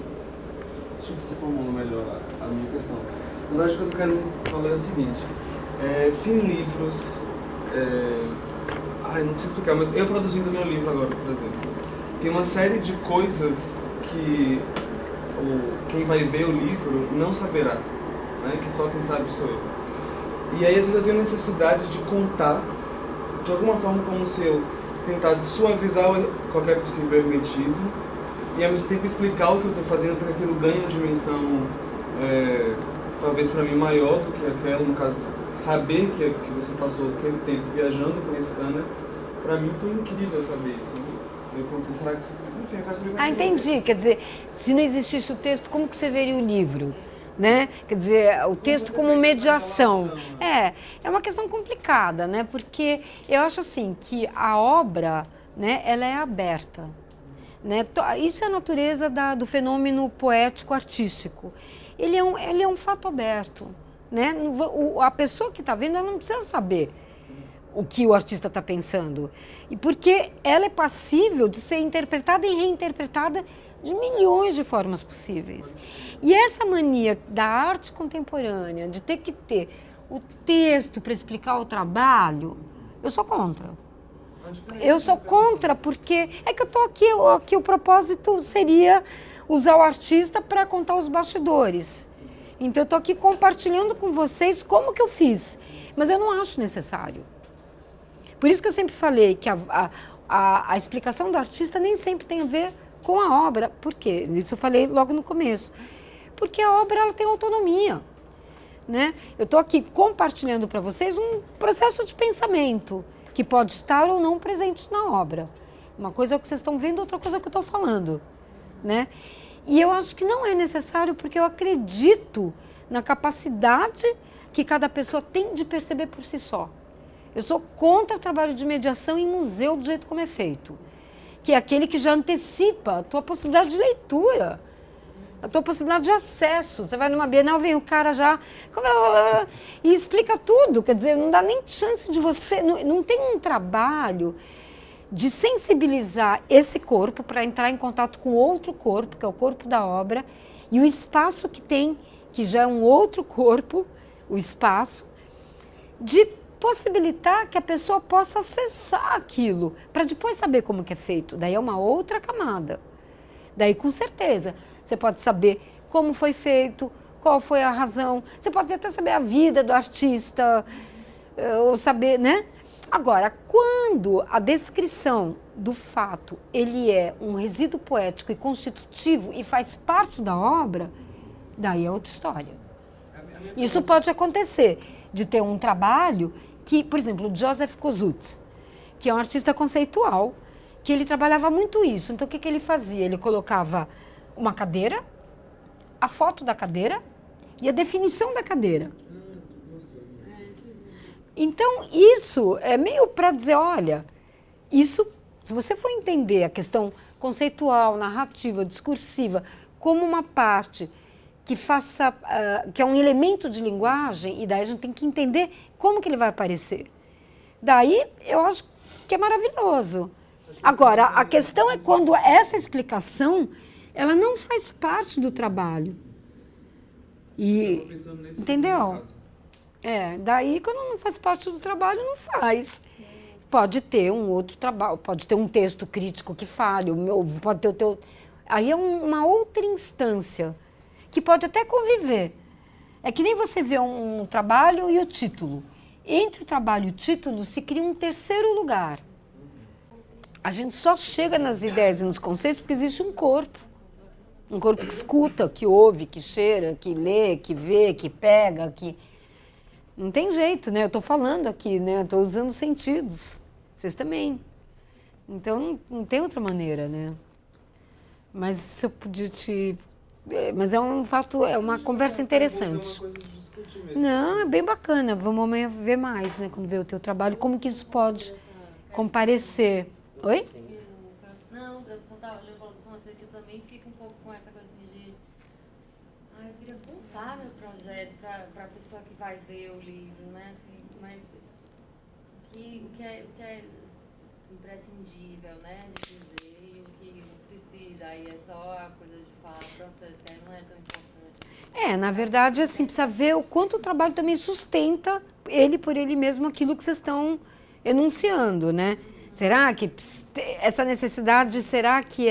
Deixa eu ver se você formula melhor a minha questão. Na verdade, o que eu quero falar é o seguinte, se em livros... não preciso explicar, mas eu produzindo meu livro agora, por exemplo, tem uma série de coisas que quem vai ver o livro não saberá, né? Que só quem sabe sou eu. E aí, às vezes, eu tenho necessidade de contar, de alguma forma, como se eu tentasse suavizar qualquer possível hermetismo e, ao mesmo tempo, explicar o que eu estou fazendo para que aquilo ganhe uma dimensão, talvez para mim, maior do que aquela, no caso, saber que você passou aquele tempo viajando com esse scanner, para mim foi incrível saber isso. Né? Eu contei, será que... Enfim, eu quero saber entendi. Quer dizer, se não existisse o texto, como que você veria o livro? Né? Quer dizer, o texto como mediação. É uma questão complicada, né? Porque eu acho assim que a obra, né, ela é aberta. Né? Isso é a natureza do fenômeno poético-artístico. Ele é um fato aberto. Né? A pessoa que está vendo, ela não precisa saber o que o artista está pensando. E porque ela é passível de ser interpretada e reinterpretada de milhões de formas possíveis. E essa mania da arte contemporânea, de ter que ter o texto para explicar o trabalho, eu sou contra. Eu sou contra porque é que eu estou aqui, o propósito seria usar o artista para contar os bastidores. Então eu estou aqui compartilhando com vocês como que eu fiz, mas eu não acho necessário. Por isso que eu sempre falei que a explicação do artista nem sempre tem a ver com a obra. Por quê? Isso eu falei logo no começo. Porque a obra ela tem autonomia. Né? Eu estou aqui compartilhando para vocês um processo de pensamento que pode estar ou não presente na obra. Uma coisa é o que vocês estão vendo, outra coisa é o que eu estou falando. Né? E eu acho que não é necessário porque eu acredito na capacidade que cada pessoa tem de perceber por si só. Eu sou contra o trabalho de mediação em museu do jeito como é feito. Que é aquele que já antecipa a tua possibilidade de leitura, a tua possibilidade de acesso. Você vai numa Bienal, vem o cara já e explica tudo. Quer dizer, não dá nem chance de você... Não tem um trabalho de sensibilizar esse corpo para entrar em contato com outro corpo, que é o corpo da obra, e o espaço que tem, que já é um outro corpo, o espaço, de possibilitar que a pessoa possa acessar aquilo, para depois saber como que é feito. Daí é uma outra camada. Daí, com certeza, você pode saber como foi feito, qual foi a razão, você pode até saber a vida do artista, ou saber, né? Agora, quando a descrição do fato, ele é um resíduo poético e constitutivo e faz parte da obra, daí é outra história. Isso pode acontecer, de ter um trabalho que, por exemplo, o Joseph Kosuth, que é um artista conceitual, que ele trabalhava muito isso. Então, o que ele fazia? Ele colocava uma cadeira, a foto da cadeira e a definição da cadeira. Então, isso é meio para dizer, olha, isso, se você for entender a questão conceitual, narrativa, discursiva, como uma parte que faça, que é um elemento de linguagem, e daí a gente tem que entender como que ele vai aparecer. Daí, eu acho que é maravilhoso. Agora, a questão é quando essa explicação, ela não faz parte do trabalho. E, entendeu? Daí, quando não faz parte do trabalho, não faz. Pode ter um outro trabalho, pode ter um texto crítico que fale, pode ter o teu... Aí é uma outra instância, que pode até conviver. É que nem você vê um trabalho e o título. Entre o trabalho e o título se cria um terceiro lugar. A gente só chega nas ideias e nos conceitos porque existe um corpo. Um corpo que escuta, que ouve, que cheira, que lê, que vê, que pega, que... Não tem jeito, né? Eu estou falando aqui, né? Estou usando sentidos. Vocês também. Então, não tem outra maneira, né? Mas se eu podia te... Mas é um fato, é uma conversa interessante. Não, é bem bacana. Vamos amanhã ver mais, né? Quando ver o teu trabalho, como que isso pode comparecer. Oi? Não, eu estava olhando para você que eu também fico um pouco com essa coisa de... eu queria contar meu projeto para a pessoa que vai ver o livro, né? Assim, mas o que é imprescindível, né? De dizer, e o que não precisa, aí é só a coisa de falar, processo, que aí não é tão importante. Na verdade, assim, precisa ver o quanto o trabalho também sustenta ele por ele mesmo aquilo que vocês estão enunciando, né? Será que essa necessidade, será que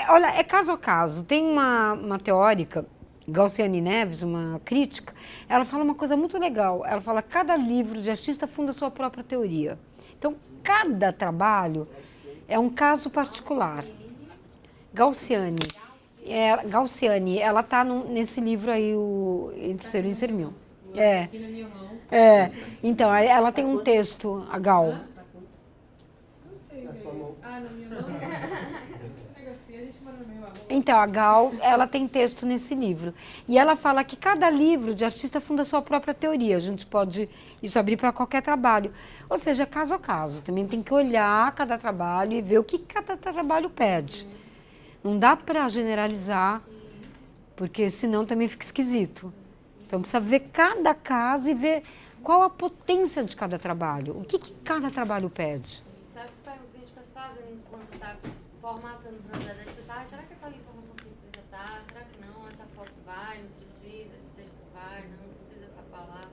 olha, é caso a caso. Tem uma teórica, Gaussiane Neves, uma crítica, ela fala uma coisa muito legal. Ela fala que cada livro de artista funda a sua própria teoria. Então, cada trabalho é um caso particular. Gaussiane, ela está nesse livro aí, o Entre Ser Um e Ser Mil. Aqui na minha mão. Então, ela tem um texto, a Gal. Não sei, na minha mão. A gente manda na minha mão. Então, a Gal, ela tem texto nesse livro. E ela fala que cada livro de artista funda a sua própria teoria. A gente pode isso abrir para qualquer trabalho. Ou seja, caso a caso. Também tem que olhar cada trabalho e ver o que cada trabalho pede. Não dá para generalizar, porque senão também fica esquisito. Então, precisa ver cada caso e ver qual a potência de cada trabalho. O que cada trabalho pede. Sabe as perguntas que a gente fica se fazendo enquanto está formatando o projeto? A gente pensa, será que essa informação precisa estar? Será que não? Essa foto vai, não precisa? Esse texto vai, não precisa essa palavra?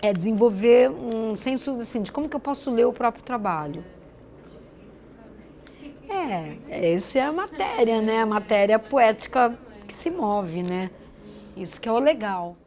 É desenvolver um senso assim, de como que eu posso ler o próprio trabalho. Essa é a matéria, né? A matéria poética que se move, né? Isso que é o legal.